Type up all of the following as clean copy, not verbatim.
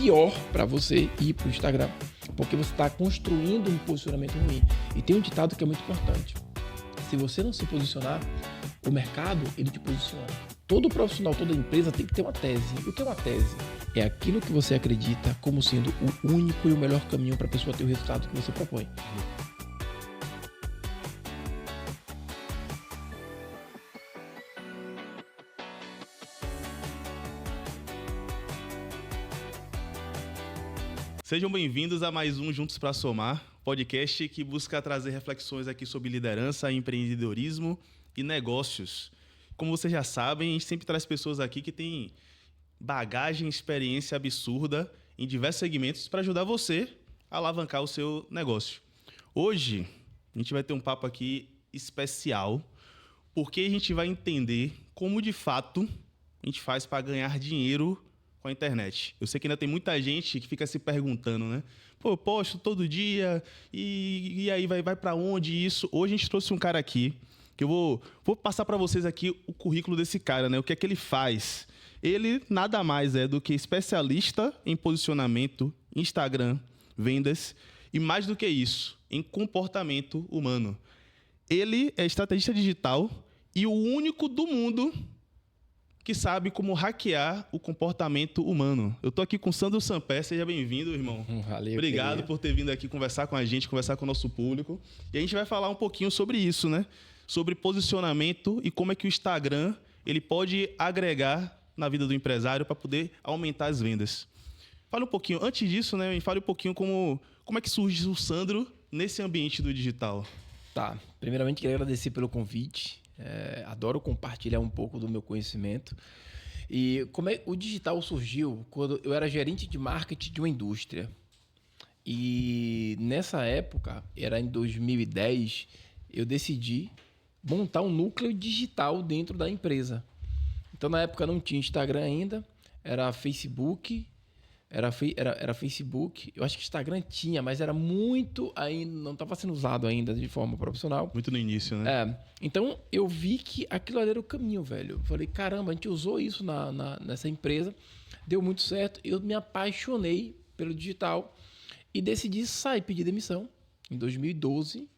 pior para você ir para o Instagram, porque você está construindo um posicionamento ruim. E tem um ditado que é muito importante. Se você não se posicionar, o mercado, ele te posiciona. Todo profissional, toda empresa tem que ter uma tese. E o que é uma tese? É aquilo que você acredita como sendo o único e o melhor caminho para a pessoa ter o resultado que você propõe. Sejam bem-vindos a mais um Juntos para Somar, podcast que busca trazer reflexões aqui sobre liderança, empreendedorismo e negócios. Como vocês já sabem, a gente sempre traz pessoas aqui que têm bagagem, experiência absurda em diversos segmentos para ajudar você a alavancar o seu negócio. Hoje, a gente vai ter um papo aqui especial, porque a gente vai entender como, de fato, a gente faz para ganhar dinheiro com a internet. Eu sei que ainda tem muita gente que fica se perguntando, né? Pô, eu posto todo dia e aí vai para onde isso? Hoje a gente trouxe um cara aqui que eu vou passar para vocês aqui o currículo desse cara, né? O que é que ele faz? Ele nada mais é do que especialista em posicionamento, Instagram, vendas e mais do que isso, em comportamento humano. Ele é estrategista digital e o único do mundo que sabe como hackear o comportamento humano. Eu tô aqui com o Sandro Sampé, seja bem-vindo, irmão. Valeu. Obrigado por ter vindo aqui conversar com a gente, conversar com o nosso público. E a gente vai falar um pouquinho sobre isso, né? Sobre posicionamento e como é que o Instagram ele pode agregar na vida do empresário para poder aumentar as vendas. Fale um pouquinho, antes disso, né? Fale um pouquinho como é que surge o Sandro nesse ambiente do digital. Tá, primeiramente queria agradecer pelo convite. Adoro compartilhar um pouco do meu conhecimento. E como o digital surgiu quando eu era gerente de marketing de uma indústria. E nessa época, era em 2010, eu decidi montar um núcleo digital dentro da empresa. Então, na época não tinha Instagram ainda, era Facebook, era Facebook. Eu acho que Instagram tinha, mas era muito ainda, não estava sendo usado ainda de forma profissional. Muito no início, né? Então, eu vi que aquilo ali era o caminho, velho. Eu falei, caramba, a gente usou isso nessa empresa, deu muito certo. Eu me apaixonei pelo digital e decidi sair, pedir demissão em 2012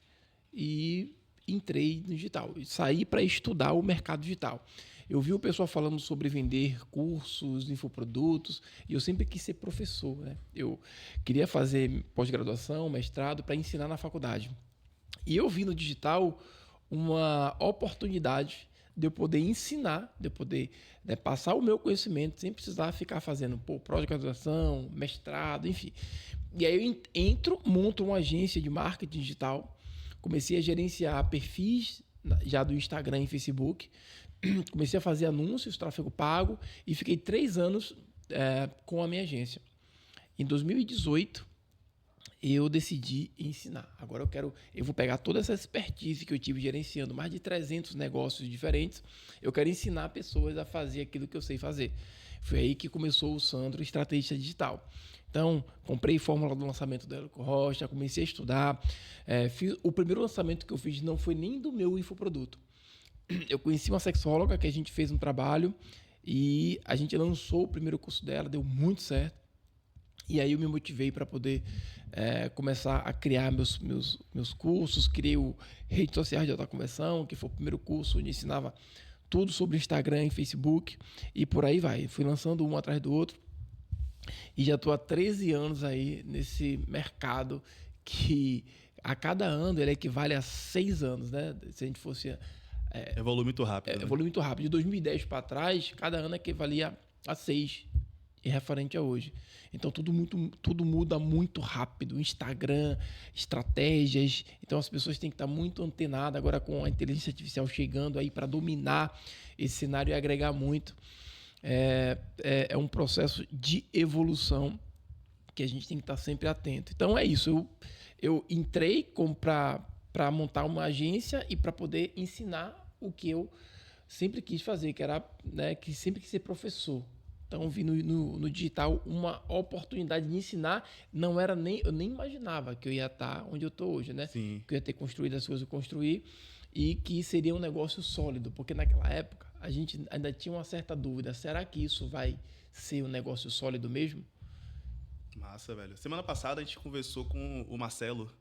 e entrei no digital. Saí para estudar o mercado digital. Eu vi o pessoal falando sobre vender cursos, infoprodutos, e eu sempre quis ser professor, né? Eu queria fazer pós-graduação, mestrado, para ensinar na faculdade. E eu vi no digital uma oportunidade de eu poder ensinar, de eu poder passar o meu conhecimento, sem precisar ficar fazendo pós-graduação, mestrado, enfim. E aí eu monto uma agência de marketing digital, comecei a gerenciar perfis já do Instagram e Facebook, comecei a fazer anúncios, tráfego pago e fiquei 3 anos com a minha agência. Em 2018, eu decidi ensinar. Agora eu vou pegar toda essa expertise que eu tive gerenciando mais de 300 negócios diferentes, eu quero ensinar pessoas a fazer aquilo que eu sei fazer. Foi aí que começou o Sandro, estrategista digital. Então, comprei fórmula do lançamento do Érico Rocha, comecei a estudar. O primeiro lançamento que eu fiz não foi nem do meu infoproduto. Eu conheci uma sexóloga que a gente fez um trabalho e a gente lançou o primeiro curso dela, deu muito certo. E aí eu me motivei para poder começar a criar meus cursos. Criei o Redes Sociais de Alta Conversão, que foi o primeiro curso onde ensinava tudo sobre Instagram e Facebook. E por aí vai. Fui lançando um atrás do outro. E já estou há 13 anos aí nesse mercado que a cada ano ele equivale a 6 anos, né? Se a gente fosse... Evolui muito rápido. Evolui muito rápido. De 2010 para trás, cada ano equivalia a 6, e referente a hoje. Então, tudo muda muito rápido. Instagram, estratégias. Então, as pessoas têm que estar muito antenadas agora com a inteligência artificial chegando aí para dominar esse cenário e agregar muito. É um processo de evolução que a gente tem que estar sempre atento. Então, é isso. Eu entrei para montar uma agência e para poder ensinar o que eu sempre quis fazer, que era, né, que sempre quis ser professor. Então, vi no digital uma oportunidade de ensinar. Eu nem imaginava que eu ia estar onde eu estou hoje, né? Sim. Que eu ia ter construído as coisas que eu construí e que seria um negócio sólido, porque naquela época a gente ainda tinha uma certa dúvida: será que isso vai ser um negócio sólido mesmo? Massa, velho. Semana passada a gente conversou com o Marcelo.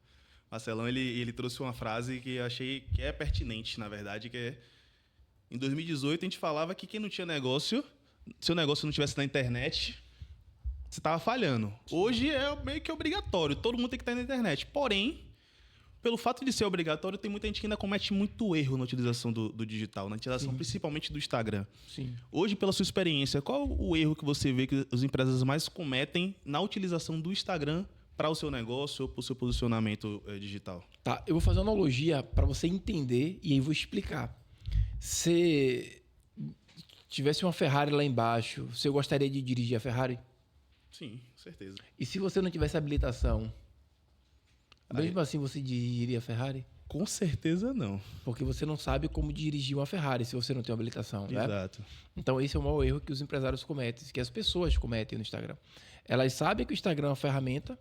Marcelão, ele trouxe uma frase que eu achei que é pertinente, na verdade, que é... Em 2018 a gente falava que quem não tinha negócio, se o negócio não tivesse na internet, você estava falhando. Hoje é meio que obrigatório, todo mundo tem que estar na internet. Porém, pelo fato de ser obrigatório, tem muita gente que ainda comete muito erro na utilização do digital, na utilização principalmente do Instagram. Sim. Hoje, pela sua experiência, qual o erro que você vê que as empresas mais cometem na utilização do Instagram para o seu negócio ou para o seu posicionamento digital? Tá, eu vou fazer uma analogia para você entender e aí vou explicar. Se tivesse uma Ferrari lá embaixo, você gostaria de dirigir a Ferrari? Sim, certeza. E se você não tivesse habilitação, mesmo assim você dirigiria a Ferrari? Com certeza não. Porque você não sabe como dirigir uma Ferrari se você não tem uma habilitação, né? Exato. Então esse é o maior erro que os empresários cometem, que as pessoas cometem no Instagram. Elas sabem que o Instagram é uma ferramenta,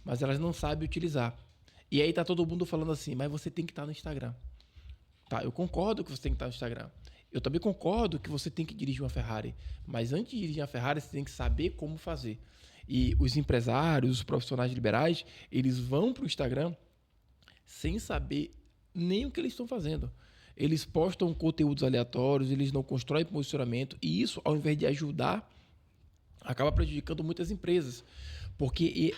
mas elas não sabem utilizar. E aí tá todo mundo falando assim, mas você tem que estar no Instagram. Tá, eu concordo que você tem que estar no Instagram. Eu também concordo que você tem que dirigir uma Ferrari. Mas antes de dirigir uma Ferrari, você tem que saber como fazer. E os empresários, os profissionais liberais, eles vão para o Instagram sem saber nem o que eles estão fazendo. Eles postam conteúdos aleatórios, eles não constroem posicionamento. E isso, ao invés de ajudar, acaba prejudicando muitas empresas. Porque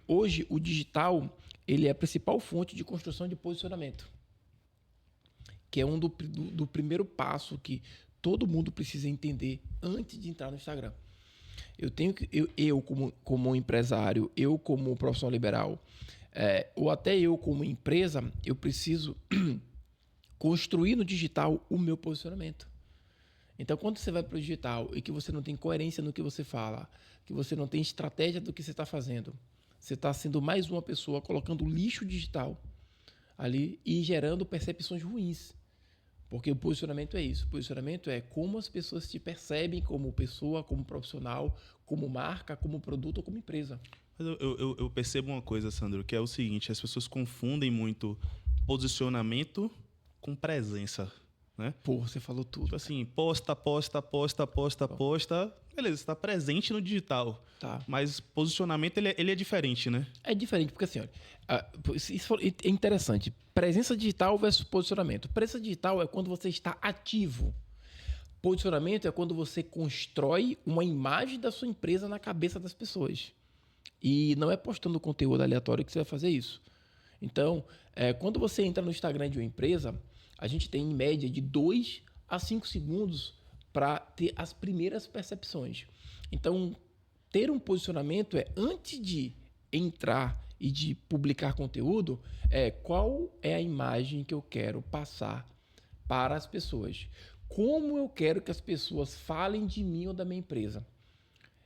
hoje o digital ele é a principal fonte de construção de posicionamento. Que é do primeiro passo que todo mundo precisa entender antes de entrar no Instagram. Eu como empresário, eu como profissional liberal, ou até eu como empresa, eu preciso construir no digital o meu posicionamento. Então, quando você vai para o digital e que você não tem coerência no que você fala, que você não tem estratégia do que você está fazendo, você está sendo mais uma pessoa colocando lixo digital ali e gerando percepções ruins. Porque o posicionamento é isso. O posicionamento é como as pessoas te percebem como pessoa, como profissional, como marca, como produto ou como empresa. Mas eu percebo uma coisa, Sandro, que é o seguinte, as pessoas confundem muito posicionamento com presença, né? Pô, você falou tudo. Tipo assim, posta. Beleza, você está presente no digital. Tá. Mas posicionamento, ele é diferente, né? É diferente, porque assim, olha, isso é interessante. Presença digital versus posicionamento. Presença digital é quando você está ativo. Posicionamento é quando você constrói uma imagem da sua empresa na cabeça das pessoas. E não é postando conteúdo aleatório que você vai fazer isso. Então, quando você entra no Instagram de uma empresa, a gente tem em média de 2 a 5 segundos para ter as primeiras percepções. Então, ter um posicionamento antes de entrar e de publicar conteúdo, qual é a imagem que eu quero passar para as pessoas. Como eu quero que as pessoas falem de mim ou da minha empresa.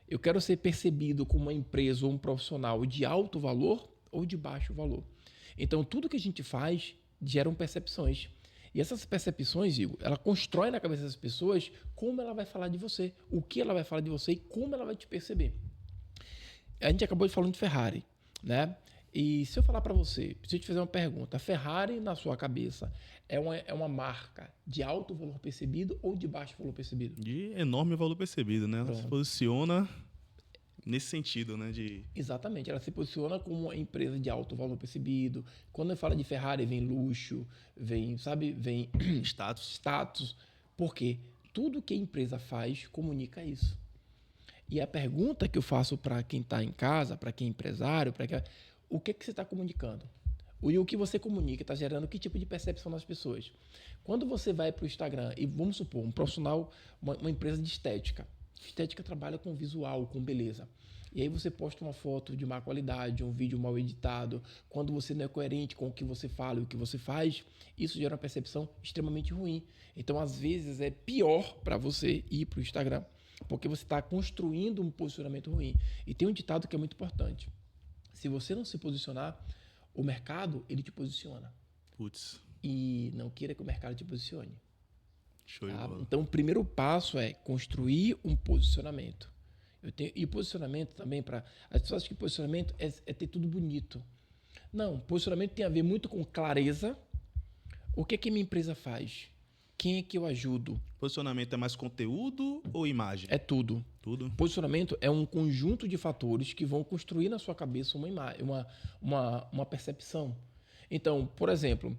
Eu quero ser percebido como uma empresa ou um profissional de alto valor ou de baixo valor. Então, tudo que a gente faz geram percepções. E essas percepções, Igor, ela constrói na cabeça das pessoas como ela vai falar de você, o que ela vai falar de você e como ela vai te perceber. A gente acabou de falar de Ferrari, né? E se eu falar para você, se eu te fazer uma pergunta, a Ferrari na sua cabeça é uma marca de alto valor percebido ou de baixo valor percebido? De enorme valor percebido, né? Ela Pronto. se posiciona nesse sentido, né? Exatamente, ela se posiciona como uma empresa de alto valor percebido. Quando eu falo de Ferrari, vem luxo, vem status. Por quê? Tudo que a empresa faz comunica isso. E a pergunta que eu faço para quem está em casa, para quem é empresário, o que você está comunicando? E o que você comunica está gerando que tipo de percepção nas pessoas? Quando você vai para o Instagram e vamos supor, um profissional, uma empresa de estética. Estética trabalha com visual, com beleza. E aí você posta uma foto de má qualidade, um vídeo mal editado. Quando você não é coerente com o que você fala e o que você faz, isso gera uma percepção extremamente ruim. Então, às vezes, é pior para você ir para o Instagram, porque você está construindo um posicionamento ruim. E tem um ditado que é muito importante. Se você não se posicionar, o mercado, ele te posiciona. Putz. E não queira que o mercado te posicione. Show de bola. Então, o primeiro passo é construir um posicionamento. E posicionamento também, as pessoas acham que posicionamento é ter tudo bonito. Não, posicionamento tem a ver muito com clareza. O que é que minha empresa faz? Quem é que eu ajudo? Posicionamento é mais conteúdo ou imagem? É tudo. Tudo. Posicionamento é um conjunto de fatores que vão construir na sua cabeça uma percepção. Então, por exemplo,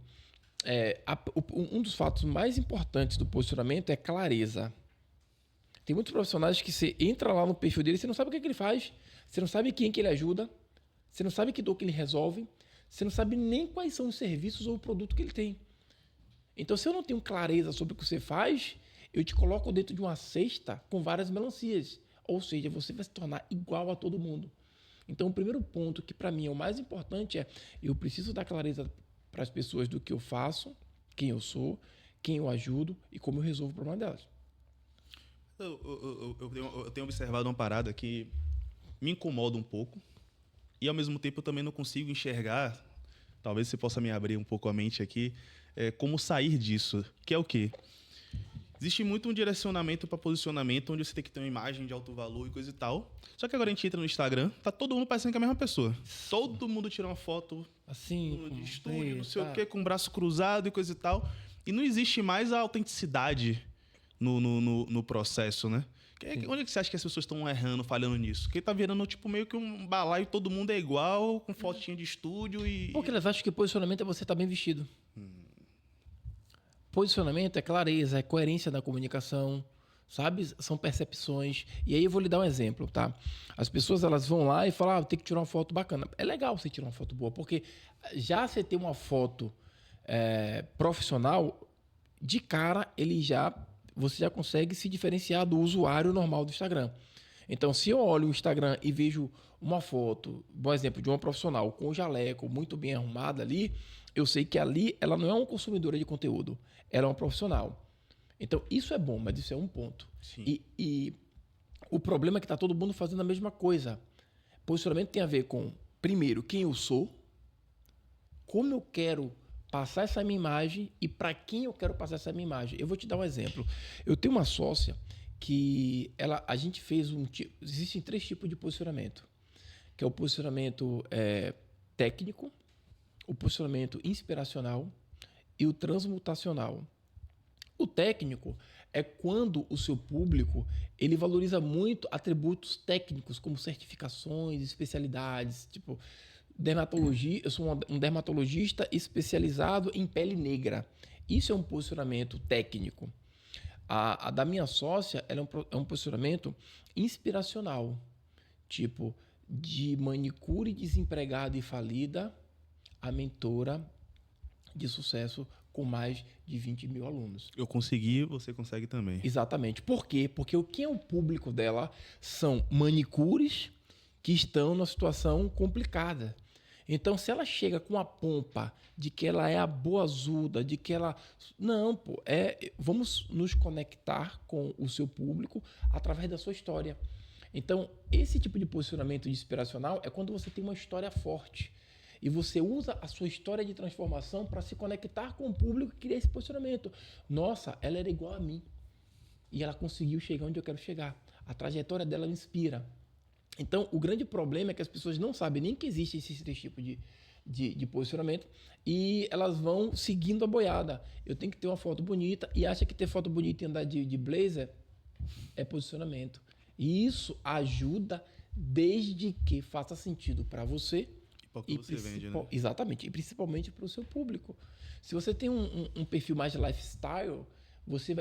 um dos fatos mais importantes do posicionamento é clareza. Tem muitos profissionais que você entra lá no perfil dele, você não sabe o que ele faz, você não sabe quem que ele ajuda, você não sabe que dor que ele resolve, você não sabe nem quais são os serviços ou o produto que ele tem. Então, se eu não tenho clareza sobre o que você faz, eu te coloco dentro de uma cesta com várias melancias. Ou seja, você vai se tornar igual a todo mundo. Então, o primeiro ponto, que para mim é o mais importante, é eu preciso dar clareza para as pessoas do que eu faço, quem eu sou, quem eu ajudo e como eu resolvo o problema delas. Eu tenho observado uma parada que me incomoda um pouco e, ao mesmo tempo, eu também não consigo enxergar, talvez você possa me abrir um pouco a mente aqui, como sair disso, que é o quê? Existe muito um direcionamento para posicionamento, onde você tem que ter uma imagem de alto valor e coisa e tal. Só que agora a gente entra no Instagram, tá todo mundo parecendo que é a mesma pessoa. Todo mundo tira uma foto assim, de estúdio, não sei o quê, com o braço cruzado e coisa e tal. E não existe mais a autenticidade no processo, né? Onde é que você acha que as pessoas estão errando, falhando nisso? Porque tá virando tipo meio que um balaio, todo mundo é igual, com fotinha de estúdio e... Porque elas acham que posicionamento é você estar bem vestido. Posicionamento é clareza, é coerência na comunicação, sabe? São percepções. E aí eu vou lhe dar um exemplo, tá? As pessoas elas vão lá e falam, tem que tirar uma foto bacana. É legal você tirar uma foto boa, porque já você ter uma foto profissional, de cara você já consegue se diferenciar do usuário normal do Instagram. Então, se eu olho o Instagram e vejo uma foto, por exemplo, de uma profissional com jaleco, muito bem arrumada ali, eu sei que ali ela não é uma consumidora de conteúdo, ela é uma profissional. Então, isso é bom, mas isso é um ponto. E o problema é que está todo mundo fazendo a mesma coisa. Posicionamento tem a ver com, primeiro, quem eu sou, como eu quero passar essa minha imagem e para quem eu quero passar essa minha imagem. Eu vou te dar um exemplo. Eu tenho uma sócia que a gente fez existem 3 tipos de posicionamento, que é o posicionamento técnico, o posicionamento inspiracional e o transmutacional. O técnico é quando o seu público ele valoriza muito atributos técnicos, como certificações, especialidades, tipo dermatologia. Eu sou um dermatologista especializado em pele negra. Isso é um posicionamento técnico. A da minha sócia ela é um posicionamento inspiracional, tipo de manicure desempregada e falida a mentora de sucesso com mais de 20 mil alunos. Eu consegui, você consegue também. Exatamente. Por quê? Porque quem é o público dela são manicures que estão numa situação complicada. Então, se ela chega com a pompa de que ela é a boazuda, de que ela... Não, pô. Vamos nos conectar com o seu público através da sua história. Então, esse tipo de posicionamento inspiracional é quando você tem uma história forte. E você usa a sua história de transformação para se conectar com o público e criar esse posicionamento. Nossa, ela era igual a mim. E ela conseguiu chegar onde eu quero chegar. A trajetória dela me inspira. Então, o grande problema é que as pessoas não sabem nem que existem esses 3 tipos de posicionamento e elas vão seguindo a boiada. Eu tenho que ter uma foto bonita e acha que ter foto bonita e andar de blazer é posicionamento. E isso ajuda desde que faça sentido para você e você vende, né? Exatamente, e principalmente para o seu público. Se você tem um perfil mais de lifestyle, você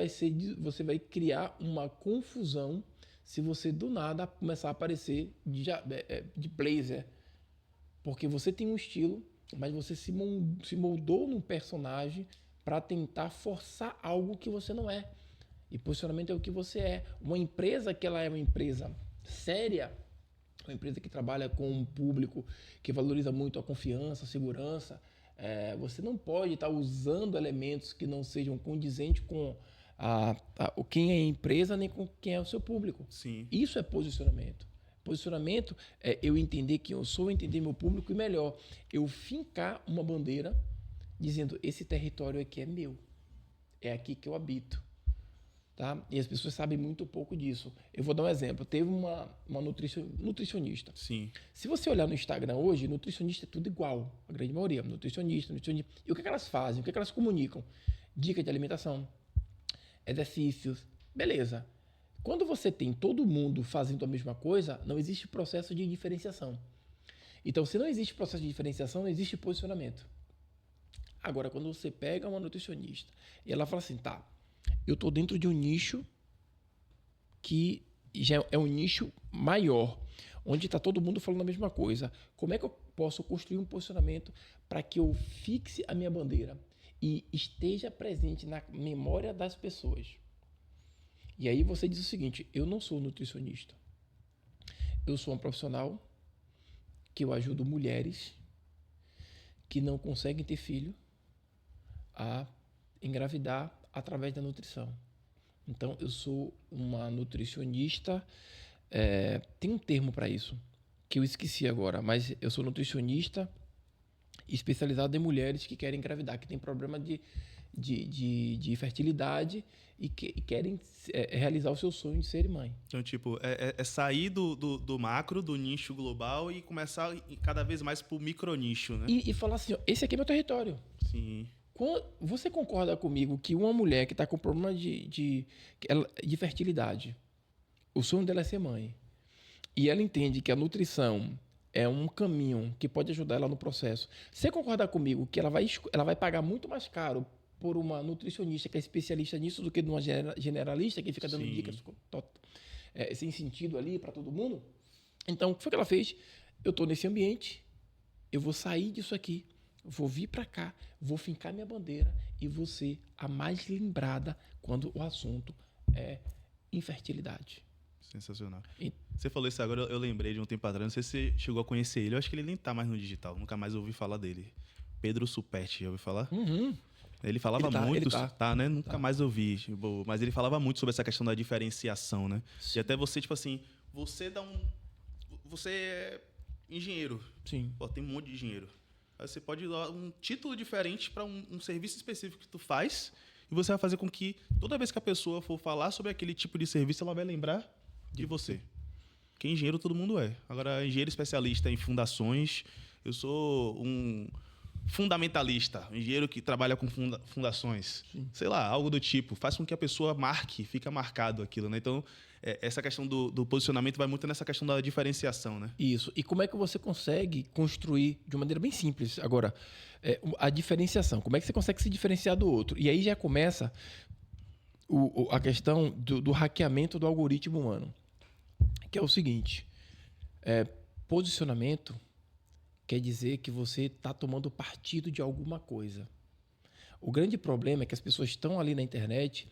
vai criar uma confusão se você do nada começar a aparecer de blazer. Porque você tem um estilo, mas você se moldou num personagem para tentar forçar algo que você não é. E posicionamento é o que você é. Uma empresa que ela é uma empresa séria, uma empresa que trabalha com um público que valoriza muito a confiança, a segurança, você não pode estar usando elementos que não sejam condizentes com quem é a empresa nem com quem é o seu público. Sim. Isso é posicionamento. Posicionamento é eu entender quem eu sou, entender meu público e melhor, eu fincar uma bandeira dizendo esse território aqui é meu, é aqui que eu habito. Tá? E as pessoas sabem muito pouco disso. Eu vou dar um exemplo. Teve uma nutricionista. Sim. Se você olhar no Instagram hoje, nutricionista é tudo igual. A grande maioria. Nutricionista. E o que elas fazem? O que elas comunicam? Dica de alimentação. exercícios, beleza. Quando você tem todo mundo fazendo a mesma coisa, não existe processo de diferenciação. Então, se não existe processo de diferenciação, não existe posicionamento. Agora, quando você pega uma nutricionista e ela fala assim, tá, eu estou dentro de um nicho que já é um nicho maior, onde está todo mundo falando a mesma coisa. Como é que eu posso construir um posicionamento para que eu fixe a minha bandeira e esteja presente na memória das pessoas? E aí você diz o seguinte, eu não sou nutricionista. Eu sou um profissional que eu ajudo mulheres que não conseguem ter filho a engravidar através da nutrição. Então, eu sou uma nutricionista, tem um termo para isso, que eu esqueci agora, mas eu sou nutricionista especializado em mulheres que querem engravidar, que têm problema de fertilidade e que querem realizar o seu sonho de ser mãe. Então, tipo, é sair do macro, do nicho global e começar cada vez mais pro micronicho, né? E falar assim, ó, esse aqui é meu território. Sim. Você concorda comigo que uma mulher que está com problema de fertilidade, o sonho dela é ser mãe, e ela entende que a nutrição é um caminho que pode ajudar ela no processo. Você concorda comigo que ela vai pagar muito mais caro por uma nutricionista que é especialista nisso do que de uma generalista que fica dando Sim. dicas sem sentido ali para todo mundo? Então, o que foi que ela fez? Eu estou nesse ambiente, eu vou sair disso aqui, vou vir para cá, vou fincar minha bandeira e vou ser a mais lembrada quando o assunto é infertilidade. Sensacional. Você falou isso agora, eu lembrei de um tempo atrás, não sei se você chegou a conhecer ele, eu acho que ele nem tá mais no digital, nunca mais ouvi falar dele. Pedro Superti, já ouviu falar? Uhum. Ele falava muito, né? Nunca mais ouvi, tipo, mas ele falava muito sobre essa questão da diferenciação, né? Sim. E até você, tipo assim, você é engenheiro. Sim. Pô, tem um monte de engenheiro. Aí você pode dar um título diferente para um serviço específico que tu faz e você vai fazer com que toda vez que a pessoa for falar sobre aquele tipo de serviço, ela vai lembrar de você. Porque engenheiro todo mundo é. Agora, engenheiro especialista em fundações, eu sou um fundamentalista, um engenheiro que trabalha com fundações. Sim. Sei lá, algo do tipo. Faz com que a pessoa fica marcado aquilo, né? Então, essa questão do posicionamento vai muito nessa questão da diferenciação, né? Isso. E como é que você consegue construir de uma maneira bem simples? Agora, a diferenciação. Como é que você consegue se diferenciar do outro? E aí já começa a questão do hackeamento do algoritmo humano. Que é o seguinte. Posicionamento quer dizer que você está tomando partido de alguma coisa. O grande problema é que as pessoas estão ali na internet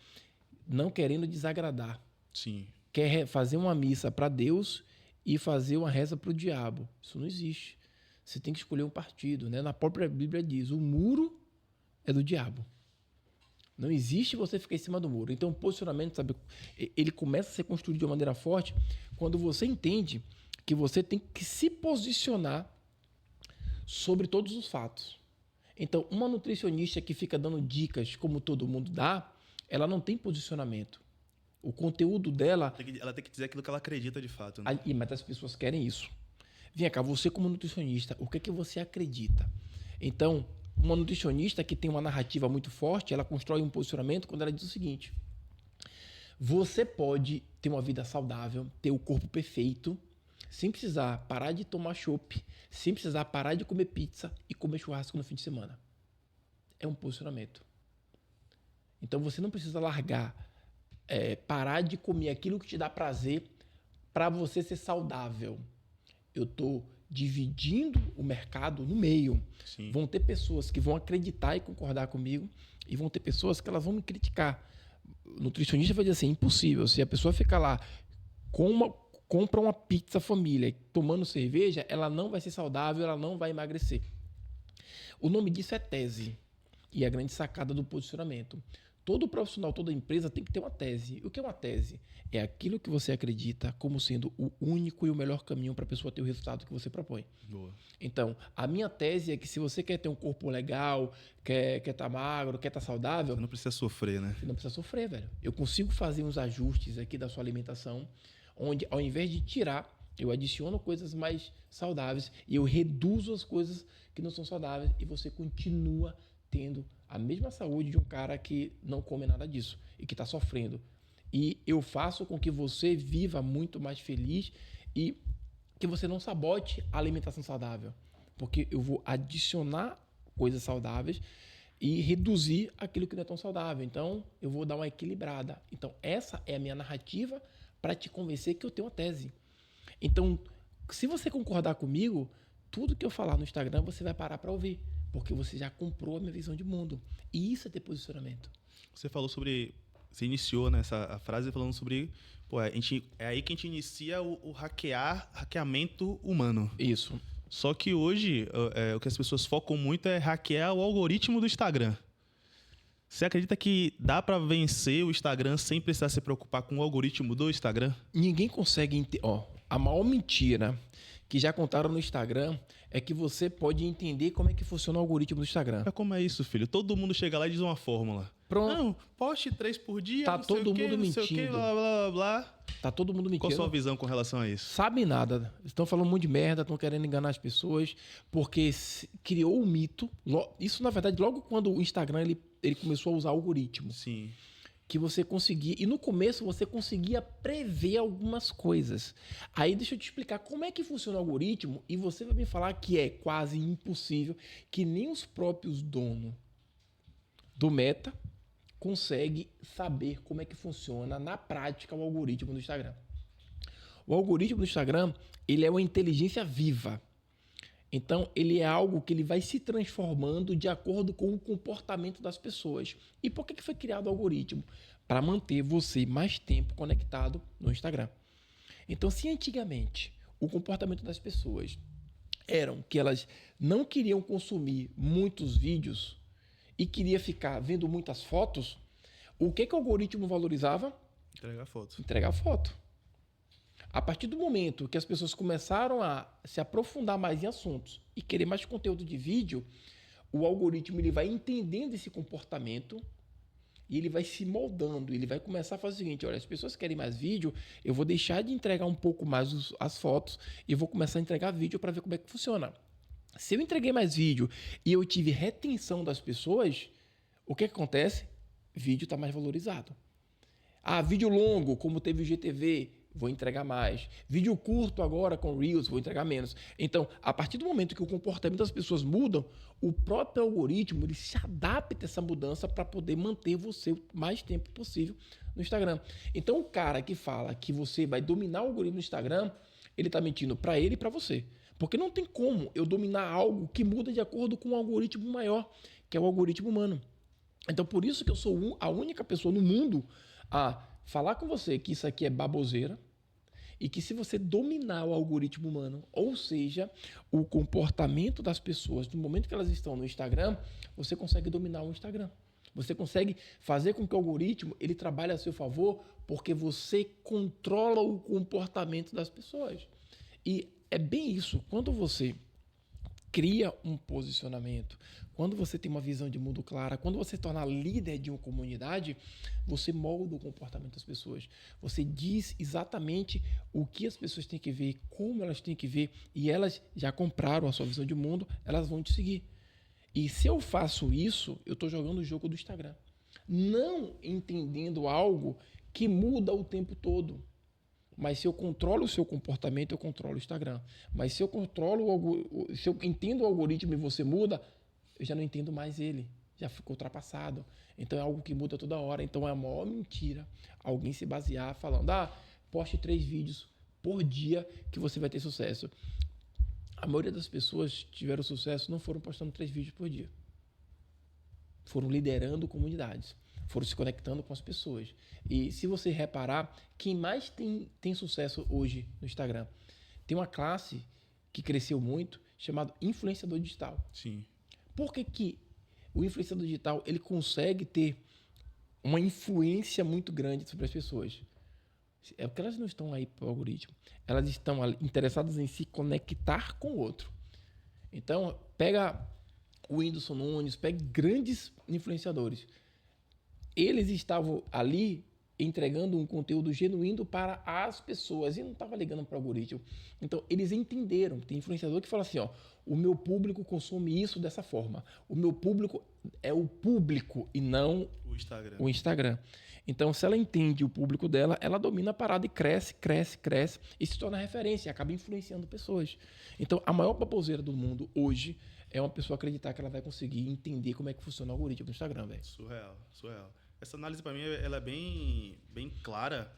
não querendo desagradar. Sim. Quer fazer uma missa para Deus e fazer uma reza para o diabo. Isso não existe. Você tem que escolher um partido, né? Na própria Bíblia diz, o muro é do diabo. Não existe você ficar em cima do muro. Então, o posicionamento, sabe, ele começa a ser construído de uma maneira forte quando você entende que você tem que se posicionar sobre todos os fatos. Então, uma nutricionista que fica dando dicas como todo mundo dá, ela não tem posicionamento. O conteúdo dela... Ela tem que dizer aquilo que ela acredita de fato, né? Mas as pessoas querem isso. Vem cá, você como nutricionista, o que é que você acredita? Então, uma nutricionista que tem uma narrativa muito forte, ela constrói um posicionamento quando ela diz o seguinte: você pode ter uma vida saudável, ter o corpo perfeito, sem precisar parar de tomar chopp, sem precisar parar de comer pizza e comer churrasco no fim de semana. É um posicionamento. Então você não precisa largar, parar de comer aquilo que te dá prazer para você ser saudável. Eu estou dividindo o mercado no meio. Sim. Vão ter pessoas que vão acreditar e concordar comigo e vão ter pessoas que elas vão me criticar. O nutricionista vai dizer assim, impossível. Se a pessoa ficar lá compra uma pizza família tomando cerveja, ela não vai ser saudável, ela não vai emagrecer. O nome disso é tese. E a grande sacada do posicionamento. Todo profissional, toda empresa tem que ter uma tese. O que é uma tese? É aquilo que você acredita como sendo o único e o melhor caminho para a pessoa ter o resultado que você propõe. Boa. Então, a minha tese é que se você quer ter um corpo legal, quer estar magro, quer estar saudável... Você não precisa sofrer, né? Você não precisa sofrer, velho. Eu consigo fazer uns ajustes aqui da sua alimentação, onde ao invés de tirar, eu adiciono coisas mais saudáveis e eu reduzo as coisas que não são saudáveis e você continua tendo a mesma saúde de um cara que não come nada disso e que está sofrendo. E eu faço com que você viva muito mais feliz e que você não sabote a alimentação saudável. Porque eu vou adicionar coisas saudáveis e reduzir aquilo que não é tão saudável. Então, eu vou dar uma equilibrada. Então, essa é a minha narrativa para te convencer que eu tenho uma tese. Então, se você concordar comigo, tudo que eu falar no Instagram, você vai parar para ouvir. Porque você já comprou a minha visão de mundo. E isso é ter posicionamento. Você falou sobre... Você iniciou nessa frase falando sobre... Pô, é aí que a gente inicia o hackeamento humano. Isso. Só que hoje, o que as pessoas focam muito é hackear o algoritmo do Instagram. Você acredita que dá para vencer o Instagram sem precisar se preocupar com o algoritmo do Instagram? Ninguém consegue... a maior mentira que já contaram no Instagram é que você pode entender como é que funciona o algoritmo do Instagram. Mas como é isso, filho? Todo mundo chega lá e diz uma fórmula. Pronto. Não, poste 3 por dia, Tá não sei todo o quê, mundo não sei o quê, mentindo. blá, blá, blá. Tá todo mundo mentindo. Qual a sua visão com relação a isso? Sabe nada. Estão falando muito de merda, estão querendo enganar as pessoas, porque criou um mito. Isso, na verdade, logo quando o Instagram ele começou a usar algoritmo. Sim. Que você conseguia... E no começo você conseguia prever algumas coisas. Aí deixa eu te explicar como é que funciona o algoritmo e você vai me falar que é quase impossível, que nem os próprios donos do Meta conseguem saber como é que funciona na prática o algoritmo do Instagram. O algoritmo do Instagram, ele é uma inteligência viva. Então, ele é algo que ele vai se transformando de acordo com o comportamento das pessoas. E por que foi criado o algoritmo? Para manter você mais tempo conectado no Instagram. Então, se antigamente o comportamento das pessoas eram que elas não queriam consumir muitos vídeos e queria ficar vendo muitas fotos, o que o algoritmo valorizava? Entregar foto. Entregar foto. A partir do momento que as pessoas começaram a se aprofundar mais em assuntos e querer mais conteúdo de vídeo, o algoritmo ele vai entendendo esse comportamento e ele vai se moldando. Ele vai começar a fazer o seguinte: olha, as pessoas querem mais vídeo, eu vou deixar de entregar um pouco mais as fotos e vou começar a entregar vídeo para ver como é que funciona. Se eu entreguei mais vídeo e eu tive retenção das pessoas, o que acontece? Vídeo está mais valorizado. Vídeo longo, como teve o GTV, vou entregar mais. Vídeo curto agora com Reels, vou entregar menos. Então, a partir do momento que o comportamento das pessoas mudam, o próprio algoritmo ele se adapta a essa mudança para poder manter você o mais tempo possível no Instagram. Então, o cara que fala que você vai dominar o algoritmo do Instagram, ele está mentindo para ele e para você. Porque não tem como eu dominar algo que muda de acordo com um algoritmo maior, que é o algoritmo humano. Então, por isso que eu sou a única pessoa no mundo a falar com você que isso aqui é baboseira e que se você dominar o algoritmo humano, ou seja, o comportamento das pessoas no momento que elas estão no Instagram, você consegue dominar o Instagram. Você consegue fazer com que o algoritmo ele trabalhe a seu favor porque você controla o comportamento das pessoas. E é bem isso. Quando você cria um posicionamento, quando você tem uma visão de mundo clara, quando você se torna líder de uma comunidade, você molda o comportamento das pessoas. Você diz exatamente o que as pessoas têm que ver, como elas têm que ver, e elas já compraram a sua visão de mundo, elas vão te seguir. E se eu faço isso, eu estou jogando o jogo do Instagram. Não entendendo algo que muda o tempo todo. Mas se eu controlo o seu comportamento, eu controlo o Instagram. Mas se eu se eu entendo o algoritmo e você muda, eu já não entendo mais ele. Já ficou ultrapassado. Então é algo que muda toda hora. Então é a maior mentira alguém se basear falando, poste 3 vídeos por dia que você vai ter sucesso. A maioria das pessoas que tiveram sucesso não foram postando 3 vídeos por dia. Foram liderando comunidades. Foram se conectando com as pessoas. E se você reparar, quem mais tem sucesso hoje no Instagram, tem uma classe que cresceu muito, chamada influenciador digital. Sim. Por que o influenciador digital ele consegue ter uma influência muito grande sobre as pessoas? É porque elas não estão aí para o algoritmo. Elas estão interessadas em se conectar com o outro. Então, pega o Whindersson Nunes, pega grandes influenciadores. Eles estavam ali entregando um conteúdo genuíno para as pessoas e não estava ligando para o algoritmo. Então, eles entenderam. Tem influenciador que fala assim, ó, o meu público consome isso dessa forma. O meu público é o público e não o Instagram. Então, se ela entende o público dela, ela domina a parada e cresce e se torna referência, acaba influenciando pessoas. Então, a maior baboseira do mundo hoje é uma pessoa acreditar que ela vai conseguir entender como é que funciona o algoritmo do Instagram, velho. Surreal. Essa análise, para mim, ela é bem clara,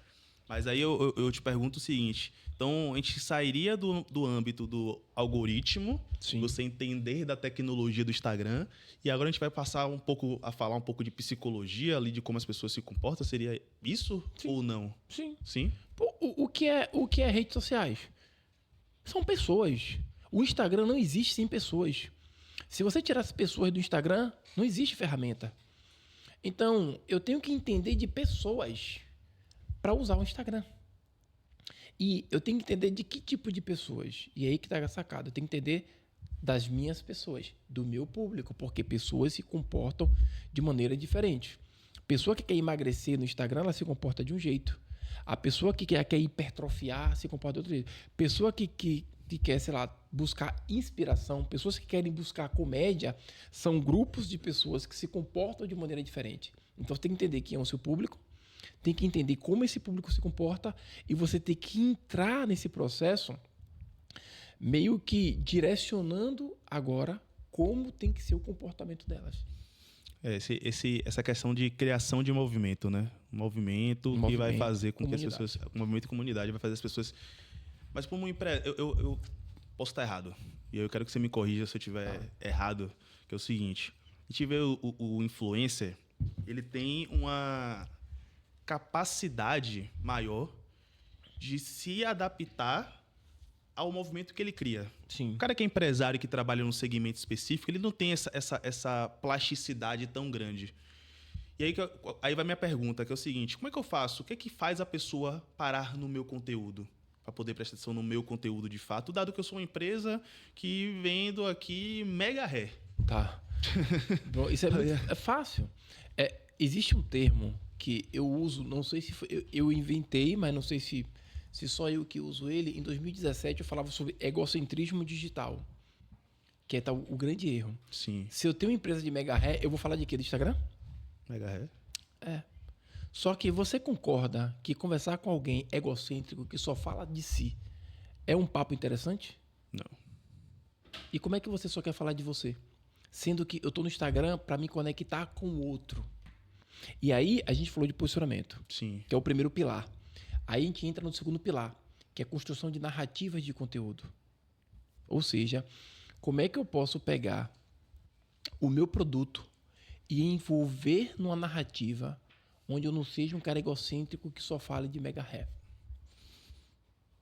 mas aí eu te pergunto o seguinte, então a gente sairia do âmbito do algoritmo, Sim. você entender da tecnologia do Instagram, e agora a gente vai passar a falar um pouco de psicologia ali, de como as pessoas se comportam, seria isso? Sim. Ou não? Sim. Sim? Pô, o que é redes sociais? São pessoas. O Instagram não existe sem pessoas. Se você tirar as pessoas do Instagram, não existe ferramenta. Então, eu tenho que entender de pessoas para usar o Instagram. E eu tenho que entender de que tipo de pessoas. E aí que está a sacada. Eu tenho que entender das minhas pessoas, do meu público, porque pessoas se comportam de maneira diferente. Pessoa que quer emagrecer no Instagram, ela se comporta de um jeito. A pessoa que quer hipertrofiar se comporta de outro jeito. Pessoa que quer, sei lá, buscar inspiração, pessoas que querem buscar comédia, são grupos de pessoas que se comportam de maneira diferente. Então você tem que entender quem é o seu público, tem que entender como esse público se comporta e você tem que entrar nesse processo meio que direcionando agora como tem que ser o comportamento delas. Essa questão de criação de movimento, né? Movimento que vai fazer com que as pessoas... Movimento e comunidade vai fazer as pessoas... Mas como eu posso estar errado. E eu quero que você me corrija se eu estiver errado, que é o seguinte. A gente vê o influencer, ele tem uma capacidade maior de se adaptar ao movimento que ele cria. Sim. O cara que é empresário, que trabalha num segmento específico, ele não tem essa plasticidade tão grande. E aí vai minha pergunta, que é o seguinte. Como é que eu faço? O que é que faz a pessoa parar no meu conteúdo? Para poder prestar atenção no meu conteúdo de fato, dado que eu sou uma empresa que vendo aqui mega ré. Tá. Bom, isso é fácil. Existe um termo que eu uso, não sei se foi, eu inventei, mas não sei se só eu que uso ele. Em 2017 eu falava sobre egocentrismo digital, que é o grande erro. Sim. Se eu tenho uma empresa de mega ré, eu vou falar de quê? Do Instagram? Mega ré? É. Só que você concorda que conversar com alguém egocêntrico que só fala de si é um papo interessante? Não. E como é que você só quer falar de você? Sendo que eu tô no Instagram para me conectar com o outro. E aí a gente falou de posicionamento. Sim. Que é o primeiro pilar. Aí a gente entra no segundo pilar, que é a construção de narrativas de conteúdo. Ou seja, como é que eu posso pegar o meu produto e envolver numa narrativa onde eu não seja um cara egocêntrico que só fale de mega ré.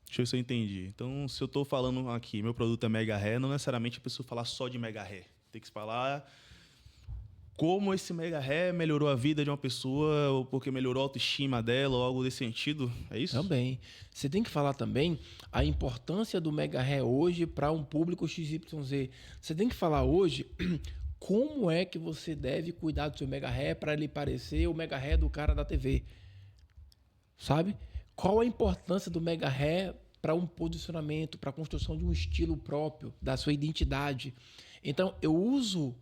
Deixa eu ver se eu entendi. Então, se eu estou falando aqui, meu produto é mega ré, não necessariamente a pessoa falar só de mega ré. Tem que falar como esse mega ré melhorou a vida de uma pessoa, ou porque melhorou a autoestima dela, ou algo desse sentido. É isso? Também. Você tem que falar também a importância do mega ré hoje para um público XYZ. Você tem que falar hoje como é que você deve cuidar do seu mega ré para ele parecer o mega ré do cara da TV. Sabe? Qual a importância do mega ré para um posicionamento, para a construção de um estilo próprio, da sua identidade. Então, eu uso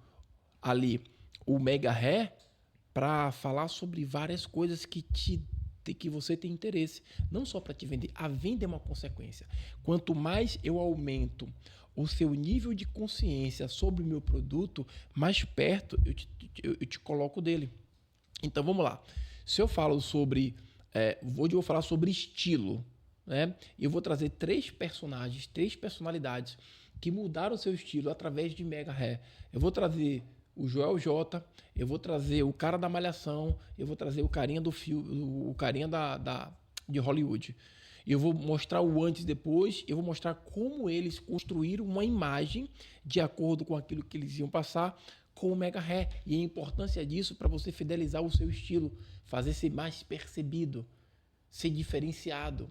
ali o mega ré para falar sobre várias coisas que você tem interesse. Não só para te vender. A venda é uma consequência. Quanto mais eu aumento o seu nível de consciência sobre o meu produto, mais perto eu te coloco dele. Então, vamos lá. Se eu falo sobre... hoje eu vou falar sobre estilo, né? Eu vou trazer 3 personagens, 3 personalidades que mudaram o seu estilo através de mega ré. Eu vou trazer o Joel J, eu vou trazer o cara da Malhação, eu vou trazer o carinha do filme, o carinha de Hollywood. Eu vou mostrar o antes e depois, eu vou mostrar como eles construíram uma imagem de acordo com aquilo que eles iam passar com o mega ré e a importância disso para você fidelizar o seu estilo, fazer ser mais percebido, ser diferenciado.